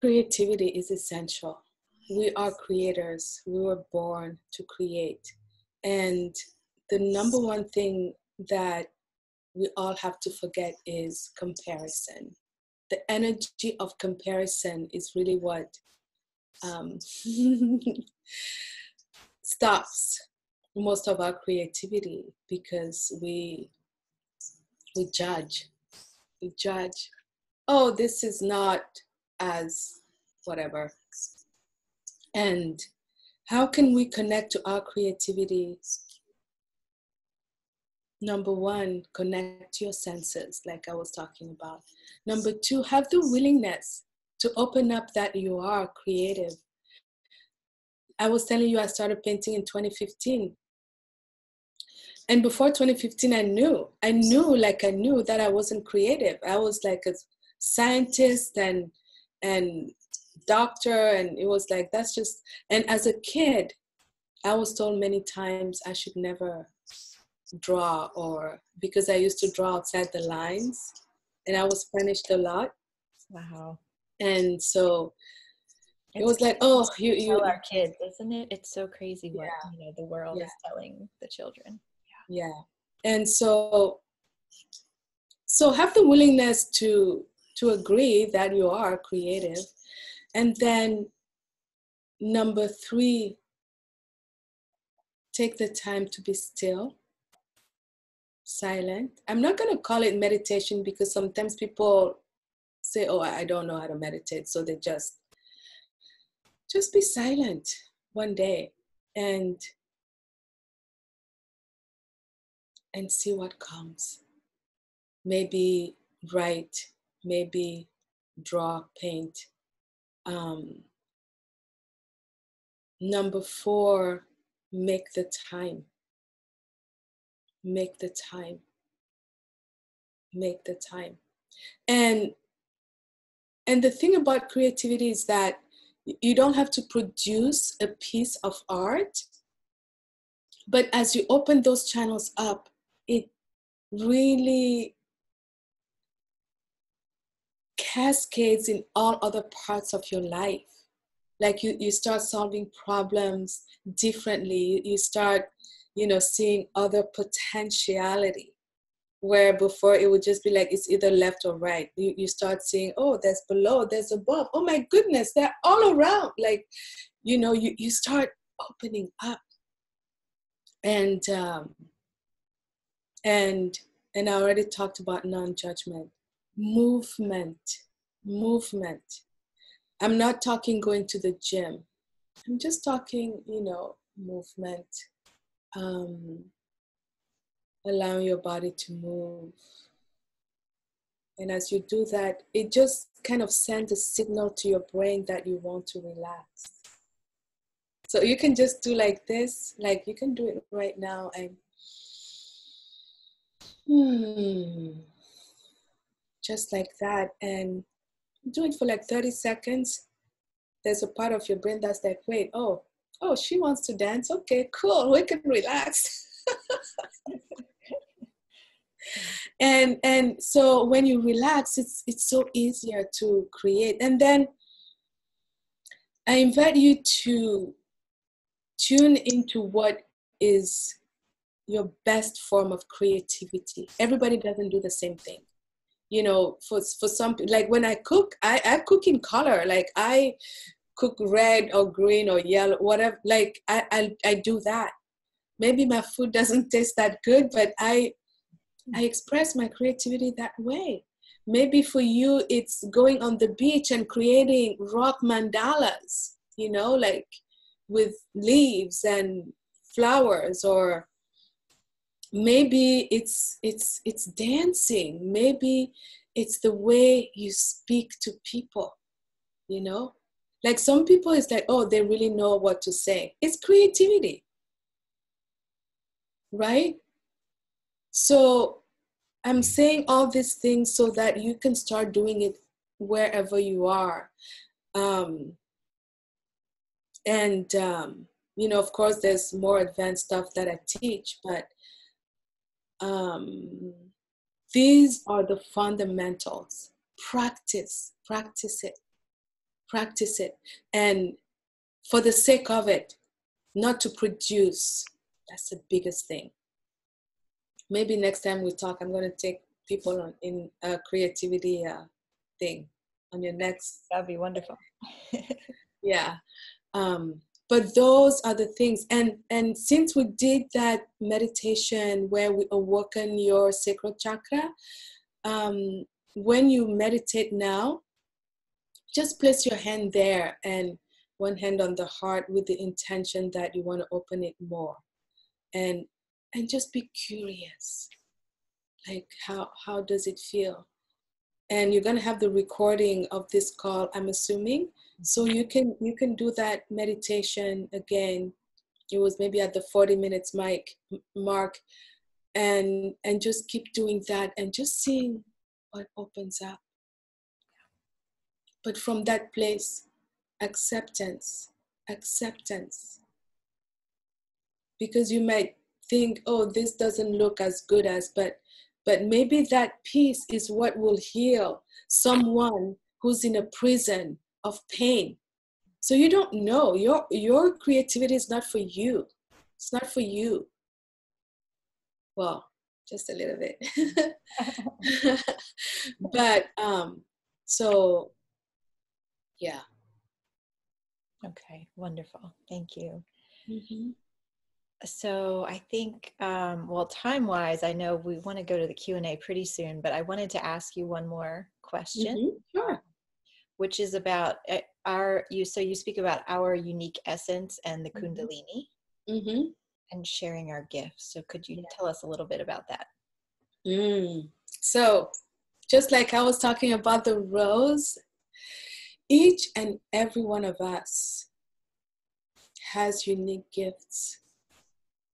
S2: creativity is essential. We are creators. We were born to create. And the number one thing that we all have to forget is comparison. The energy of comparison is really what stops most of our creativity, because we judge. We judge. Oh, this is not as whatever. And how can we connect to our creativity? Number one, connect to your senses, like I was talking about. Number two, have the willingness to open up that you are creative. I was telling you I started painting in 2015. And before 2015, I knew that I wasn't creative. I was like a scientist and doctor, and it was like, that's just, and as a kid, I was told many times I should never draw, or because I used to draw outside the lines and I was punished a lot.
S1: Wow.
S2: And so it
S1: It's
S2: was like,
S1: crazy
S2: oh,
S1: what we
S2: you
S1: tell our kids, isn't it? It's so crazy what,
S2: yeah,
S1: the world
S2: yeah,
S1: is telling the children.
S2: yeah. And so have the willingness to agree that you are creative. And then number 3, take the time to be still, silent. I'm not going to call it meditation because sometimes people say, oh, I don't know how to meditate. So they just be silent one day and see what comes. Maybe write, maybe draw, paint. Number 4, make the time. Make the time. Make the time. And the thing about creativity is that you don't have to produce a piece of art, but as you open those channels up, it really cascades in all other parts of your life. Like you start solving problems differently. You start, seeing other potentiality, where before it would just be like it's either left or right. You start seeing, oh, there's below, there's above. Oh my goodness, they're all around. Like, you start opening up. And and I already talked about non-judgment. Movement. I'm not talking going to the gym. I'm just talking, movement. Allowing your body to move. And as you do that, it just kind of sends a signal to your brain that you want to relax. So you can just do like this, like you can do it right now, and just like that, and do it for like 30 seconds. There's a part of your brain that's like, wait, oh, she wants to dance. Okay, cool, we can relax. And so when you relax, it's so easier to create. And then I invite you to tune into what is your best form of creativity. Everybody doesn't do the same thing. For some, like when I cook, I cook in color. Like I cook red or green or yellow, whatever. Like I do that. Maybe my food doesn't taste that good, but I express my creativity that way. Maybe for you, it's going on the beach and creating rock mandalas, like with leaves and flowers. Or maybe it's dancing. Maybe it's the way you speak to people, Like some people, it's like, oh, they really know what to say. It's creativity, right? So I'm saying all these things so that you can start doing it wherever you are. Of course, there's more advanced stuff that I teach, but these are the fundamentals. Practice it. And for the sake of it, not to produce. That's the biggest thing. Maybe next time we talk, I'm going to take people on in a creativity thing on your next.
S1: That'd be wonderful.
S2: Yeah. But those are the things. And since we did that meditation where we awaken your sacral chakra, when you meditate now, just place your hand there and one hand on the heart with the intention that you want to open it more. And just be curious. Like how does it feel? And you're going to have the recording of this call, I'm assuming. So you can do that meditation again. It was maybe at the 40 minutes mark, and just keep doing that and just seeing what opens up. But from that place, acceptance. Because you might think, oh, this doesn't look as good as, but maybe that piece is what will heal someone who's in a prison of pain. So you don't know. Your creativity is not for you. It's not for you. Well, just a little bit. But so yeah.
S1: Okay, wonderful. Thank you.
S2: Mm-hmm.
S1: So I think, well, time-wise, I know we want to go to the Q&A pretty soon, but I wanted to ask you one more question,
S2: Mm-hmm. Sure.
S1: which is about so you speak about our unique essence and the Kundalini
S2: Mm-hmm.
S1: and sharing our gifts. So could you tell us a little bit about that?
S2: So just like I was talking about the rose, each and every one of us has unique gifts.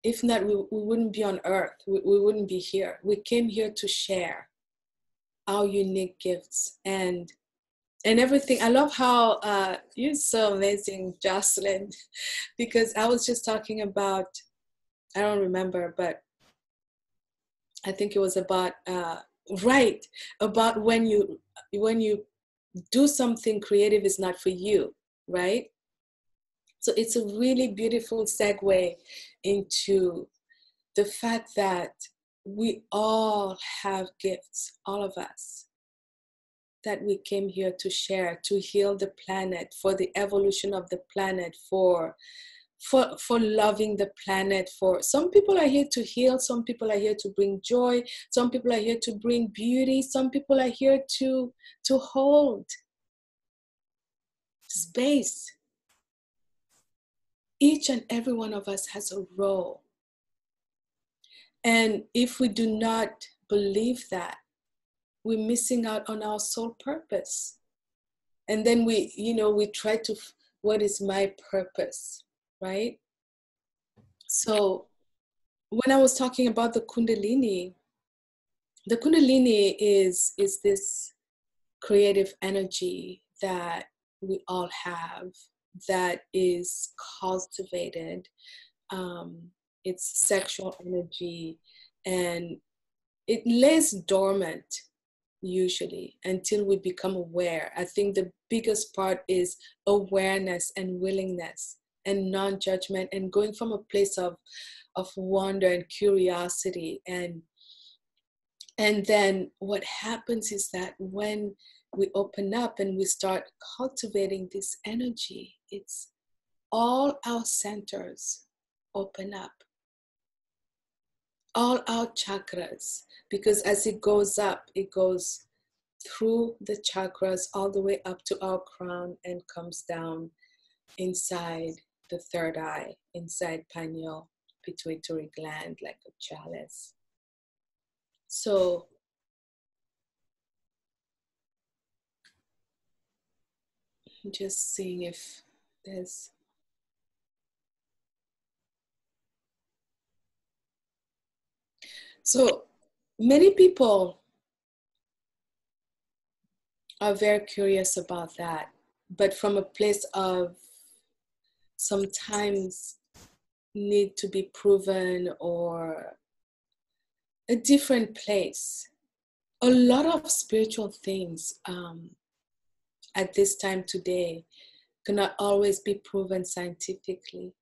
S2: If not, we wouldn't be on earth. We wouldn't be here. We came here to share our unique gifts and everything. I love how you're so amazing, Jocelyn, because I was just talking about, I don't remember, but I think it was about right, about when you do something creative is not for you, right? So it's a really beautiful segue into the fact that we all have gifts, all of us, that we came here to share, to heal the planet, for the evolution of the planet, for loving the planet. For some people are here to heal, some people are here to bring joy, some people are here to bring beauty, some people are here to hold space. Each and every one of us has a role. And if we do not believe that, we're missing out on our soul purpose. And then we try to, what is my purpose, right? So when I was talking about the Kundalini is this creative energy that we all have, that is cultivated. It's sexual energy, and it lays dormant usually until we become aware. I think the biggest part is awareness and willingness and non-judgment, and going from a place of wonder and curiosity. And then what happens is that when we open up and we start cultivating this energy, it's all our centers open up, all our chakras, because as it goes up, it goes through the chakras all the way up to our crown and comes down inside the third eye, inside pineal pituitary gland, like a chalice. So just seeing if there's, so many people are very curious about that, but from a place of sometimes need to be proven, or a different place. A lot of spiritual things at this time today cannot always be proven scientifically.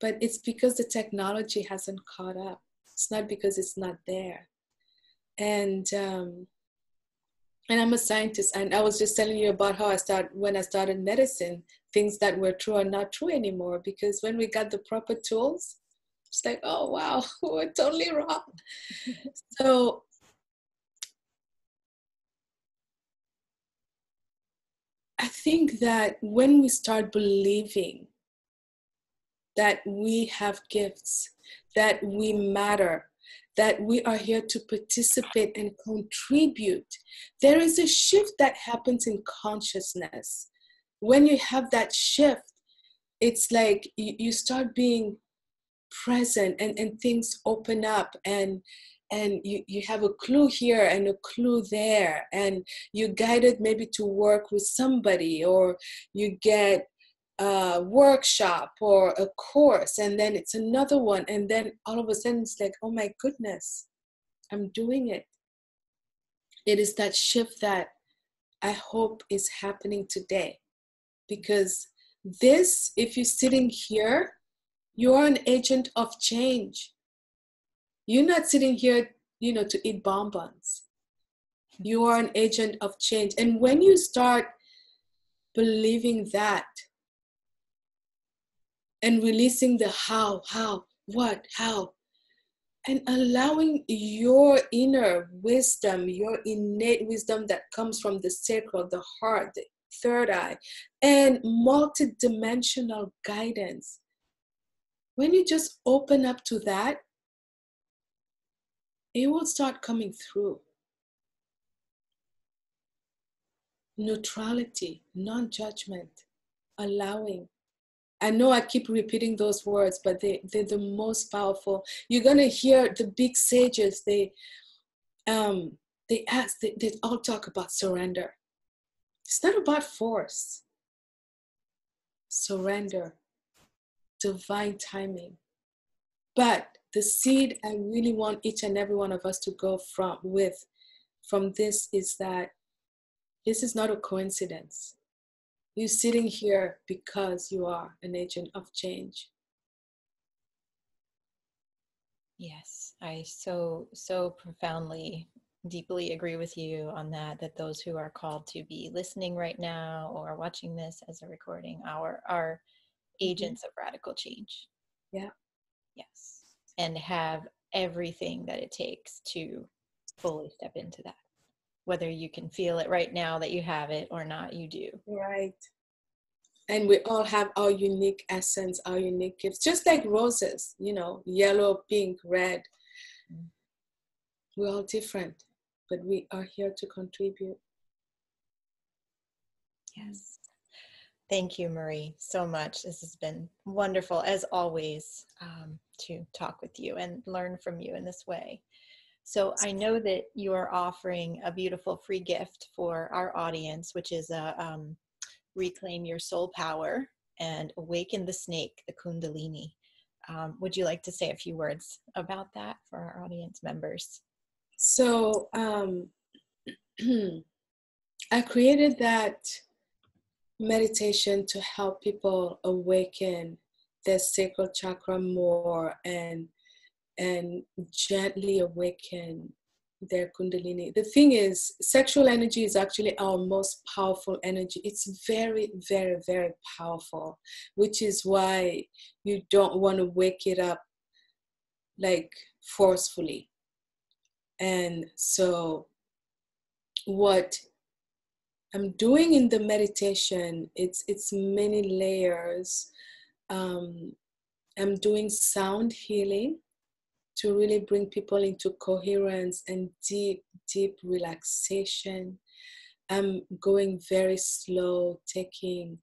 S2: But it's because the technology hasn't caught up. It's not because it's not there. And I'm a scientist, and I was just telling you about how when I started medicine, things that were true are not true anymore, because when we got the proper tools, it's like, oh wow, we're totally wrong. So I think that when we start believing that we have gifts, that we matter, that we are here to participate and contribute, there is a shift that happens in consciousness. When you have that shift, it's like you start being present, and things open up, and you have a clue here and a clue there, and you're guided maybe to work with somebody, or you get a workshop or a course, and then it's another one, and then all of a sudden it's like, oh my goodness, I'm doing it. It is that shift that I hope is happening today, because this, if you're sitting here, you are an agent of change. You're not sitting here, to eat bonbons. You are an agent of change. And when you start believing that and releasing the how, what, how, and allowing your inner wisdom, your innate wisdom that comes from the sacral, the heart, the third eye, and multidimensional guidance. When you just open up to that, it will start coming through. Neutrality, non-judgment, allowing. I know I keep repeating those words, but they're the most powerful. You're gonna hear the big sages, they all talk about surrender. It's not about force. Surrender, divine timing. But the seed I really want each and every one of us to go from this is that this is not a coincidence. You're sitting here because you are an agent of change.
S1: Yes, I so profoundly, deeply agree with you on that those who are called to be listening right now or watching this as a recording are agents of radical change.
S2: Yeah.
S1: Yes. And have everything that it takes to fully step into that. Whether you can feel it right now that you have it or not, you do.
S2: Right. And we all have our unique essence, our unique gifts, just like roses, yellow, pink, red. We're all different, but we are here to contribute.
S1: Yes. Thank you, Marie, so much. This has been wonderful, as always, to talk with you and learn from you in this way. So I know that you are offering a beautiful free gift for our audience, which is a Reclaim Your Soul Power and Awaken the Snake, the Kundalini. Would you like to say a few words about that for our audience members?
S2: So I created that meditation to help people awaken their sacral chakra more and gently awaken their kundalini. The thing is, sexual energy is actually our most powerful energy. It's very, very, very powerful, which is why you don't want to wake it up like forcefully. And so what I'm doing in the meditation, it's many layers. I'm doing sound healing to really bring people into coherence and deep, deep relaxation. I'm going very slow, taking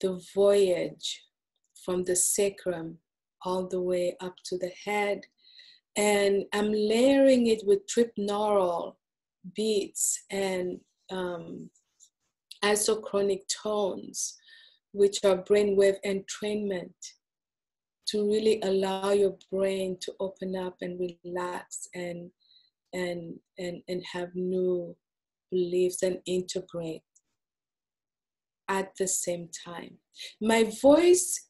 S2: the voyage from the sacrum all the way up to the head. And I'm layering it with tripneural beats and isochronic tones, which are brainwave entrainment, to really allow your brain to open up and relax and have new beliefs and integrate at the same time. My voice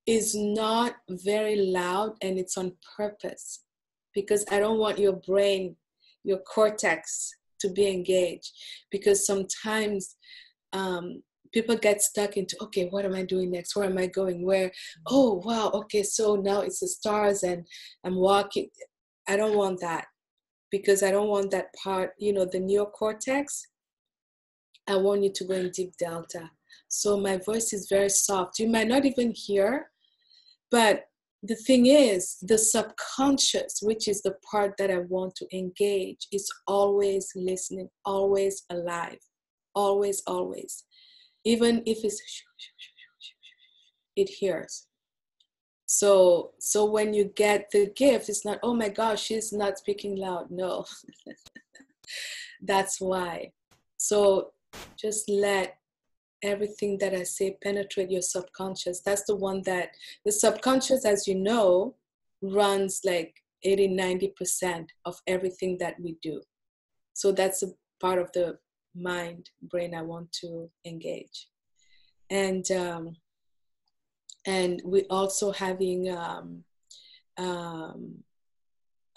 S2: is not very loud, and it's on purpose because I don't want your brain, your cortex to be engaged, because sometimes people get stuck into, okay, what am I doing next? Where am I going? Where? Oh, wow. Okay, so now it's the stars and I'm walking. I don't want that, because I don't want that part, the neocortex. I want you to go in deep delta. So my voice is very soft. You might not even hear, but the thing is, the subconscious, which is the part that I want to engage, is always listening, always alive, always, always. Even if it's, it hears. So when you get the gift, it's not, oh my gosh, she's not speaking loud. No, that's why. So just let everything that I say penetrate your subconscious. That's the one that the subconscious, as you know, runs like 80-90% of everything that we do. So that's a part of the mind brain I want to engage. And we also having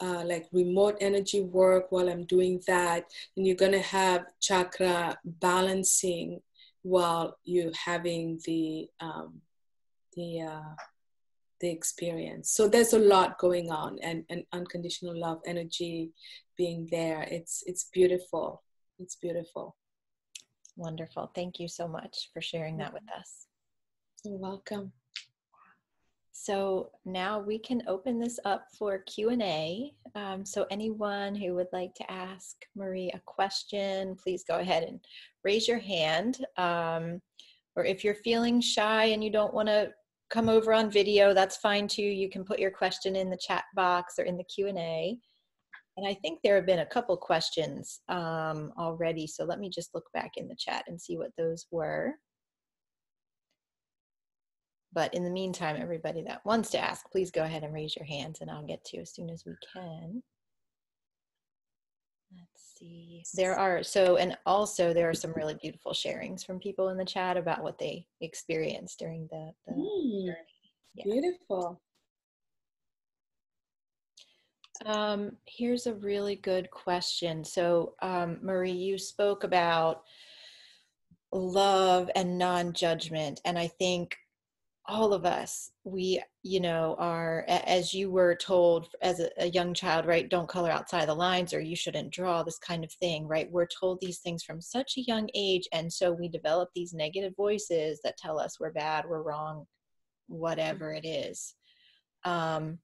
S2: like remote energy work while I'm doing that. And you're going to have chakra balancing while you're having the experience. So there's a lot going on, and unconditional love energy being there. It's beautiful. It's beautiful.
S1: Wonderful. Thank you so much for sharing that with us.
S2: You're welcome.
S1: So now we can open this up for Q&A. So anyone who would like to ask Marie a question, please go ahead and raise your hand. Or if you're feeling shy and you don't want to come over on video, that's fine too. You can put your question in the chat box or in the Q&A. And I think there have been a couple questions already. So let me just look back in the chat and see what those were. But in the meantime, everybody that wants to ask, please go ahead and raise your hands and I'll get to you as soon as we can. Let's see. There are some really beautiful sharings from people in the chat about what they experienced during the journey. Yeah.
S2: Beautiful.
S1: Here's a really good question. So, Marie, you spoke about love and non-judgment, and I think all of us, we, are, as you were told as a young child, right? Don't color outside the lines, or you shouldn't draw, this kind of thing, right? We're told these things from such a young age. And so we develop these negative voices that tell us we're bad, we're wrong, whatever it is. And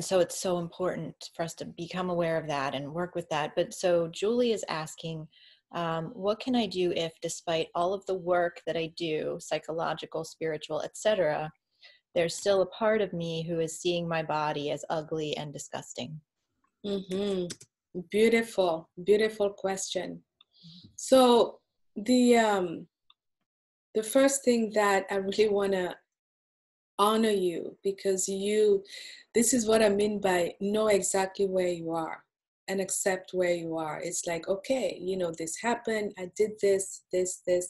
S1: so it's so important for us to become aware of that and work with that. But so Julie is asking, what can I do if, despite all of the work that I do, psychological, spiritual, etc., there's still a part of me who is seeing my body as ugly and disgusting?
S2: Beautiful, beautiful question. So the first thing that I really want to honor you, because this is what I mean by know exactly where you are and accept where you are. It's like, okay, this happened, I did this,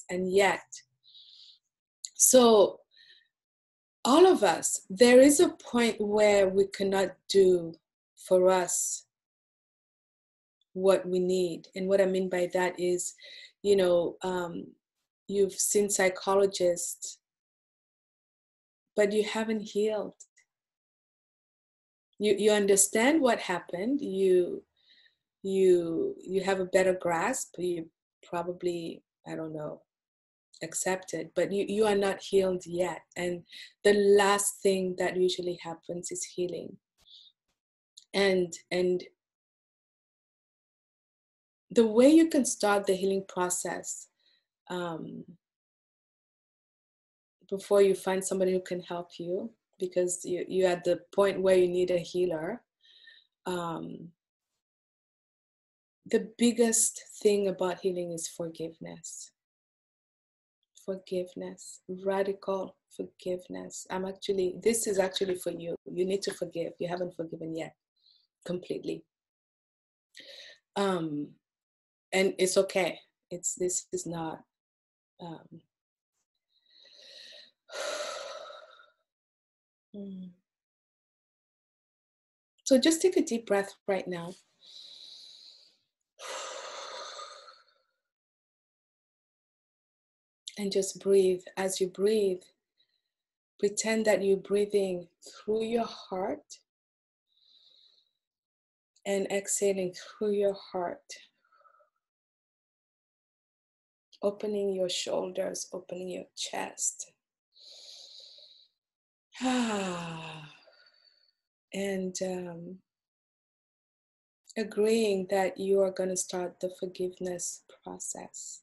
S2: and yet. So all of us, there is a point where we cannot do for us what we need. And what I mean by that is, you've seen psychologists, but you haven't healed. You understand what happened. You have a better grasp. You probably, I don't know, accept it, but you are not healed yet. And the last thing that usually happens is healing. And the way you can start the healing process, before you find somebody who can help you, because you're at the point where you need a healer. The biggest thing about healing is forgiveness. Forgiveness, radical forgiveness. This is actually for you. You need to forgive. You haven't forgiven yet, completely. And it's okay. This is not. So just take a deep breath right now. And just breathe. As you breathe, pretend that you're breathing through your heart and exhaling through your heart. Opening your shoulders, opening your chest. And agreeing that you are going to start the forgiveness process.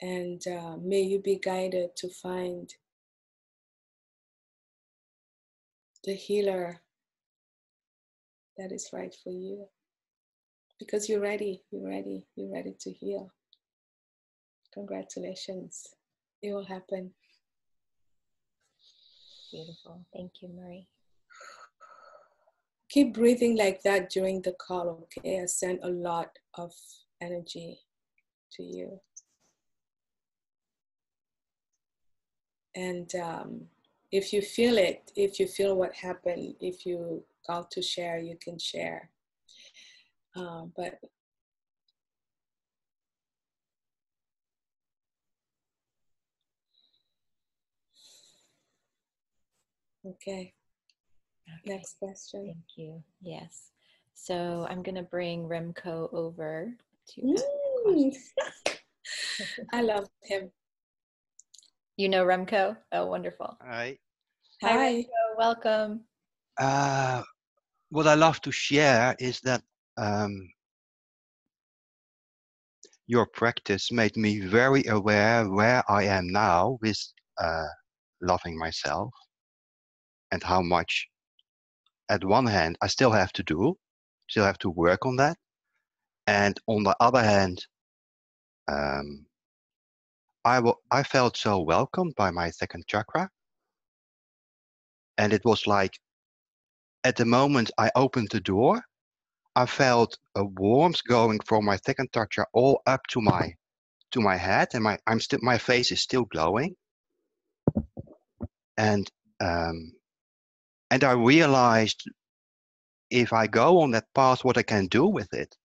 S2: And may you be guided to find the healer that is right for you. Because you're ready to heal. Congratulations. It will happen.
S1: Beautiful. Thank you, Marie.
S2: Keep breathing like that during the call, okay? I send a lot of energy to you. And if you feel it, if you feel what happened, if you call to share, you can share. But okay. Next question.
S1: Thank you. Yes. So I'm going to bring Remco over to ask a question.
S2: I love him.
S1: You know Remco? Oh, wonderful.
S3: Hi.
S1: Hi,
S2: Hi.
S1: Remco. Welcome.
S3: What I love to share is that your practice made me very aware where I am now with loving myself, and how much, at one hand, I still have to do, still have to work on that. And on the other hand, I felt so welcomed by my second chakra. And it was like, at the moment I opened the door, I felt a warmth going from my second chakra all up to my head, and my face is still glowing. And I realized, if I go on that path, what I can do with it.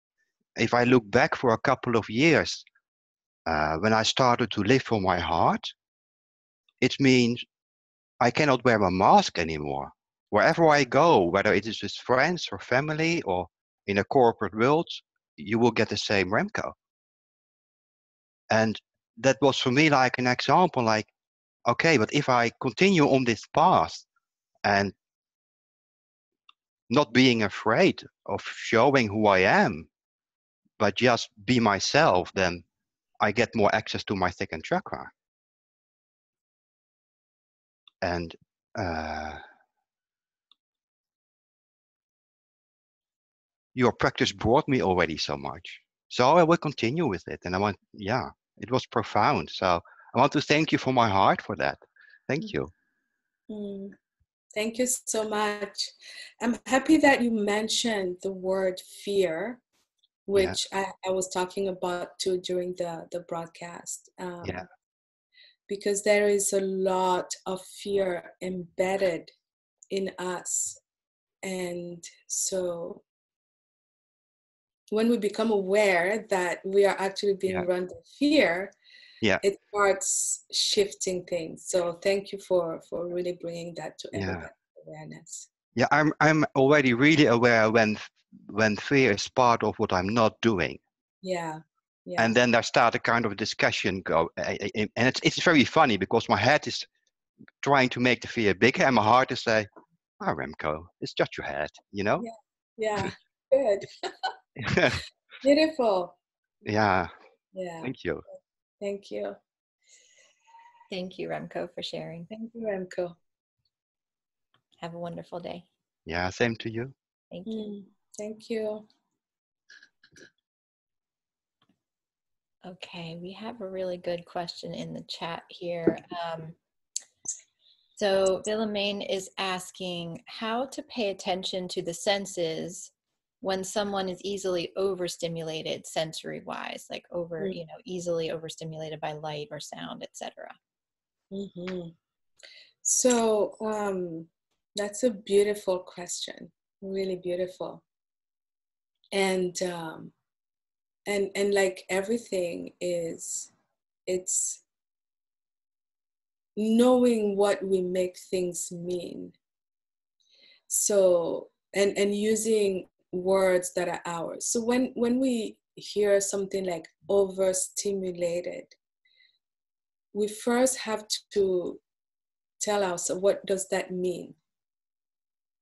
S3: If I look back for a couple of years, when I started to live from my heart, it means I cannot wear a mask anymore. Wherever I go, whether it is with friends or family or in a corporate world, you will get the same Remco. And that was for me like an example, like, okay, but if I continue on this path and not being afraid of showing who I am, but just be myself, then I get more access to my second chakra. And your practice brought me already so much. So I will continue with it. And it was profound. So I want to thank you from my heart for that. Thank you.
S2: Thank you so much. I'm happy that you mentioned the word fear, which I was talking about too during the broadcast. Because there is a lot of fear embedded in us. And so when we become aware that we are actually being run by fear, it starts shifting things. So thank you for really bringing that to everybody's awareness.
S3: Yeah, I'm already really aware when fear is part of what I'm not doing.
S2: Yeah.
S3: And then there start a kind of discussion go, and it's very funny because my head is trying to make the fear bigger, and my heart is saying, "Ah, Remco, it's just your head, you know."
S2: Yeah. Good. Beautiful.
S3: Yeah.
S2: Yeah.
S3: Thank you.
S2: Thank you.
S1: Thank you, Remco, for sharing.
S2: Thank you, Remco.
S1: Have a wonderful day.
S3: Yeah, same to you.
S1: Thank you.
S2: Thank you.
S1: Okay, we have a really good question in the chat here. So Philomene is asking how to pay attention to the senses when someone is easily overstimulated sensory-wise, like easily overstimulated by light or sound, etc.
S2: So that's a beautiful question, really beautiful. And like everything is, it's knowing what we make things mean. So and using words that are ours. So when we hear something like overstimulated, we first have to tell ourselves, what does that mean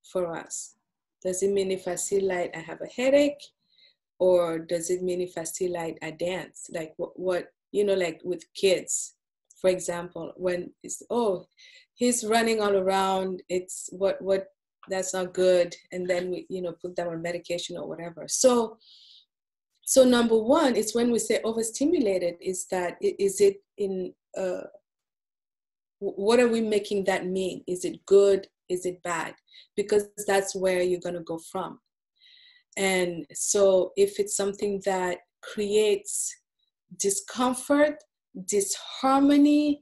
S2: for us? Does it mean if I see light, I have a headache? Or does it mean if I see light, I dance? Like what like with kids, for example, when it's, oh, he's running all around, it's what that's not good. And then we, put them on medication or whatever. So So number one is when we say overstimulated, is it in, what are we making that mean? Is it good? Is it bad? Because that's where you're going to go from. And so if it's something that creates discomfort, disharmony,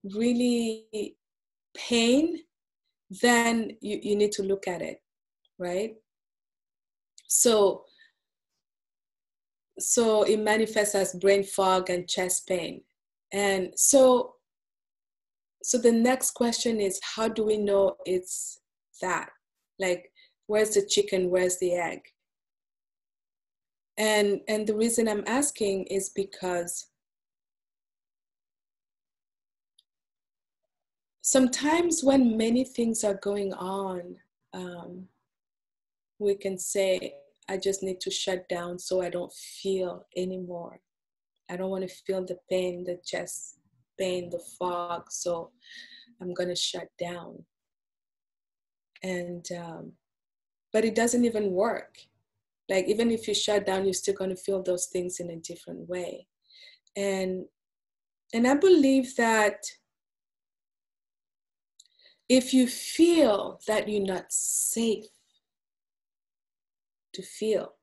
S2: really pain, then you need to look at it, right? So it manifests as brain fog and chest pain. And so the next question is, how do we know it's that? Like, where's the chicken, where's the egg? And the reason I'm asking is because sometimes when many things are going on, we can say, I just need to shut down so I don't feel anymore. I don't want to feel the pain, the chest pain, the fog, so I'm going to shut down. And but it doesn't even work. Like, even if you shut down, you're still going to feel those things in a different way. And I believe that if you feel that you're not safe to feel,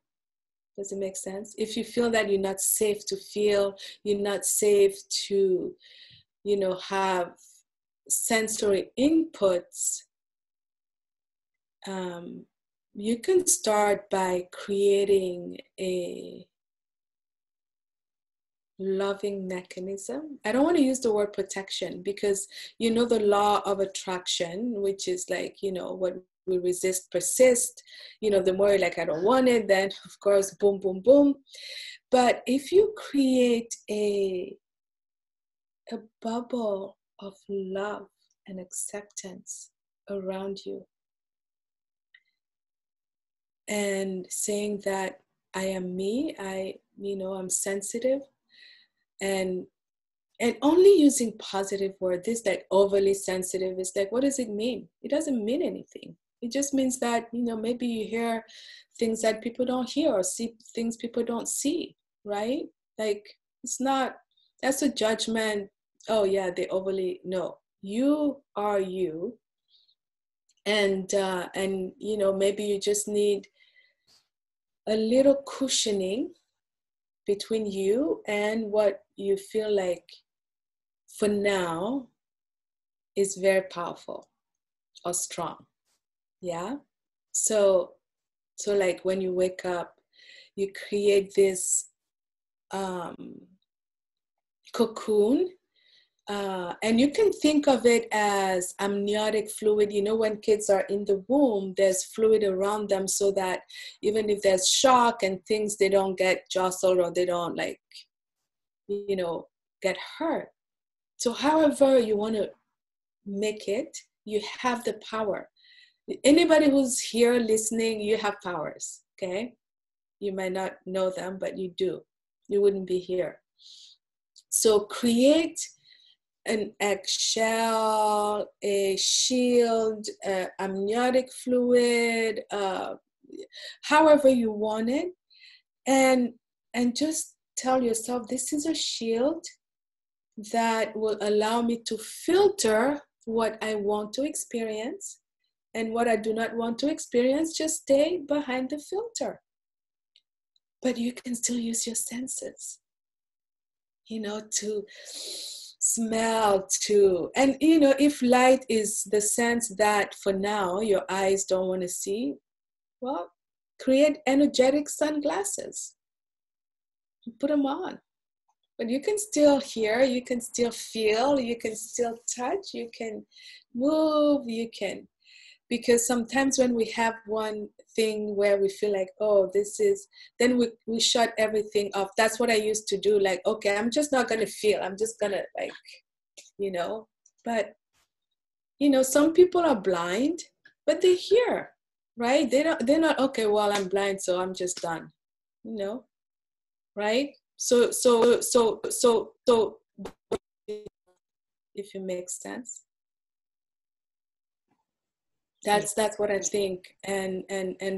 S2: does it make sense? If you feel that you're not safe to feel, you're not safe to, have sensory inputs, you can start by creating a loving mechanism. I don't want to use the word protection, because the law of attraction, which is like, what we resist persists. The more you're like, I don't want it, then of course, boom, boom, boom. But if you create a bubble of love and acceptance around you, and saying that I am me, I'm sensitive, and only using positive words. This, like, overly sensitive, is like, what does it mean? It doesn't mean anything. It just means that, maybe you hear things that people don't hear, or see things people don't see, right? Like, it's not, that's a judgment. Oh yeah, they overly, no. You are you. And maybe you just need a little cushioning between you and what you feel like for now is very powerful or strong. Yeah. So like, when you wake up, you create this cocoon, and you can think of it as amniotic fluid. When kids are in the womb, there's fluid around them, so that even if there's shock and things, they don't get jostled, or they don't, like, get hurt. So however you want to make it, you have the power. Anybody who's here listening, you have powers, okay? You might not know them, but you do. You wouldn't be here. So create an eggshell, a shield, amniotic fluid, however you want it, and just tell yourself, this is a shield that will allow me to filter what I want to experience, and what I do not want to experience, just stay behind the filter. But you can still use your senses, to smell, and if light is the sense that for now your eyes don't want to see, well, create energetic sunglasses, put them on. But you can still hear, you can still feel, you can still touch, you can move, because sometimes when we have one thing where we feel like, oh, this is, then we shut everything off. That's what I used to do. Like, okay, I'm just not going to feel. I'm just going to, like, but, some people are blind, but they hear, right? They're not, okay, well, I'm blind, so I'm just done, right? So if it makes sense. That's what I think, and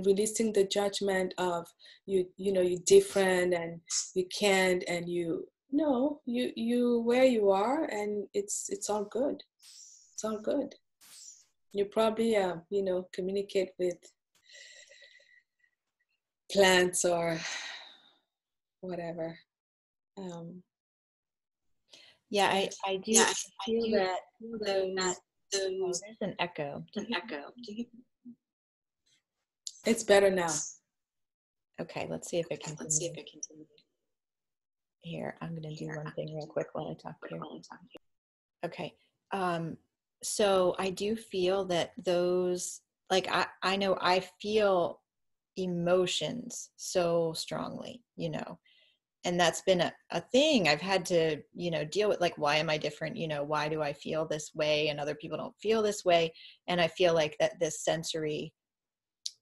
S2: releasing the judgment of you know, you're different and you can't, and you where you are, and it's all good. It's all good. You probably you know, communicate with plants or whatever.
S1: Yeah,
S2: And
S1: I do feel that those, oh, there's an echo.
S2: it's better now.
S1: Okay, let's see if it continues. Here, I'm going to do one thing real quick while I talk here. Okay. So I do feel that those, like, I know I feel emotions so strongly, you know, and that's been a thing I've had to, you know, deal with. Like, why am I different? You know, why do I feel this way and other people don't feel this way? And I feel like that this sensory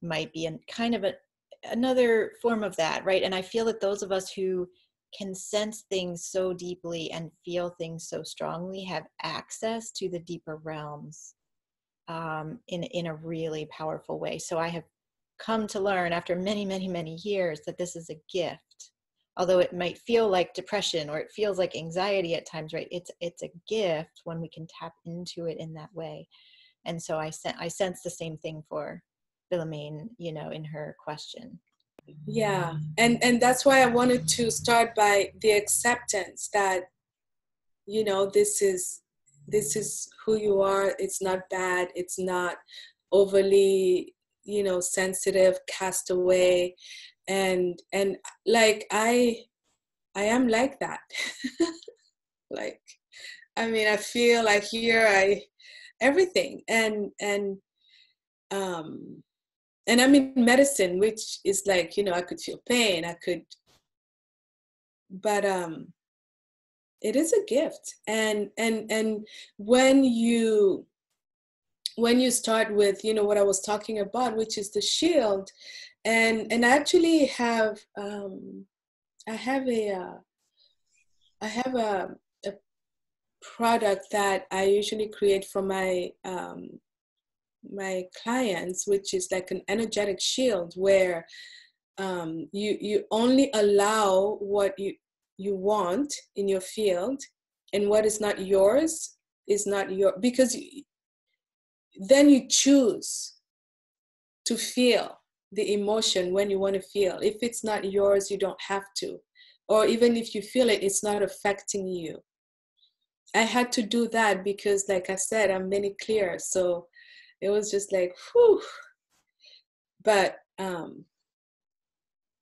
S1: might be kind of another form of that, right? And I feel that those of us who can sense things so deeply and feel things so strongly have access to the deeper realms in a really powerful way. So I have come to learn after many, many, many years that this is a gift. Although it might feel like depression or it feels like anxiety at times, right? It's a gift when we can tap into it in that way. And so I sense the same thing for Philomene, you know, in her question.
S2: Yeah, and that's why I wanted to start by the acceptance that, you know, this is who you are. It's not bad. It's not overly, you know, sensitive, cast away, and like I am like that. Like, I mean, I feel, I hear, everything, and I'm in medicine, which is like, you know, I could feel pain, but it is a gift, and when you start with, you know, what I was talking about, which is the shield, and I actually have I have a product that I usually create for my my clients, which is like an energetic shield where you only allow what you want in your field, and what is not yours is not your, because then you choose to feel the emotion when you want to feel. If it's not yours, you don't have to, or even if you feel it, it's not affecting you. I had to do that because, like I said, I'm many clear, so it was just like, whew. But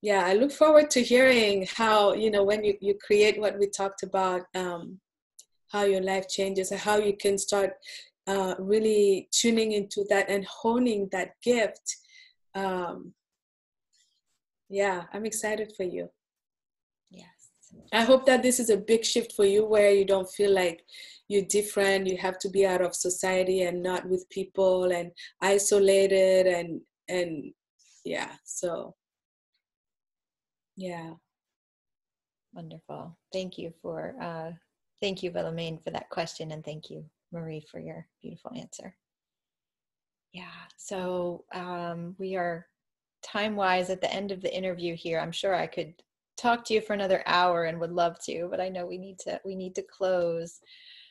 S2: yeah, I look forward to hearing how, you know, when you create what we talked about, how your life changes and how you can start really tuning into that and honing that gift. Yeah, I'm excited for you.
S1: Yes.
S2: I hope that this is a big shift for you where you don't feel like you're different, you have to be out of society and not with people and isolated, and yeah, so yeah.
S1: Wonderful. Thank you, Philomene, for that question, and thank you, Marie, for your beautiful answer. Yeah, so we are time-wise at the end of the interview here. I'm sure I could talk to you for another hour and would love to, but I know we need to close.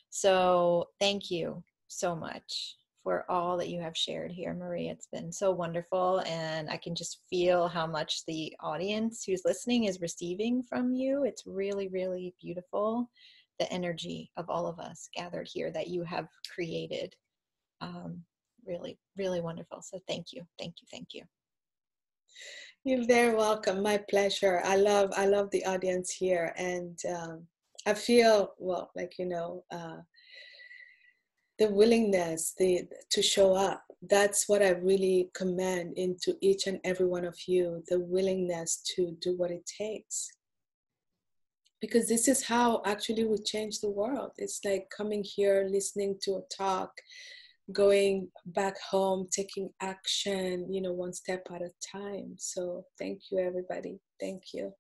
S1: So thank you so much for all that you have shared here, Marie. It's been so wonderful, and I can just feel how much the audience who's listening is receiving from you. It's really, really beautiful, the energy of all of us gathered here that you have created. Really, really wonderful. So thank you, thank you, thank you.
S2: You're very welcome. My pleasure. I love the audience here, and I feel, well, like, you know, the willingness to show up. That's what I really commend into each and every one of you, the willingness to do what it takes. Because this is how actually we change the world. It's like coming here, listening to a talk, going back home, taking action, you know, one step at a time. So thank you, everybody. Thank you.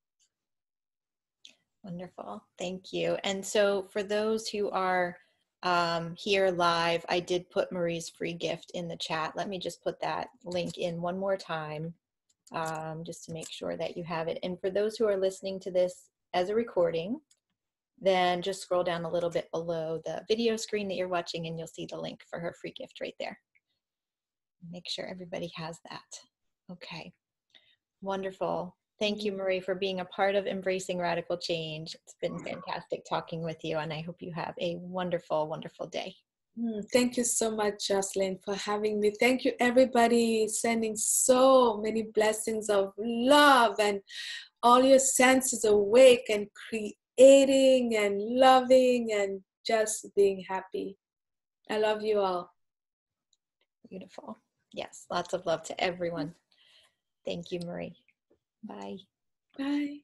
S1: Wonderful. Thank you. And so for those who are here live, I did put Marie's free gift in the chat. Let me just put that link in one more time, just to make sure that you have it. And for those who are listening to this as a recording, then just scroll down a little bit below the video screen that you're watching and you'll see the link for her free gift right there. Make sure everybody has that. Okay, wonderful. Thank you, Marie, for being a part of Embracing Radical Change. It's been fantastic talking with you, and I hope you have a wonderful, wonderful day.
S2: Thank you so much, Jocelyn, for having me. Thank you, everybody, sending so many blessings of love and all your senses awake and creating and loving and just being happy. I love you all.
S1: Beautiful. Yes, lots of love to everyone. Thank you, Marie. Bye.
S2: Bye.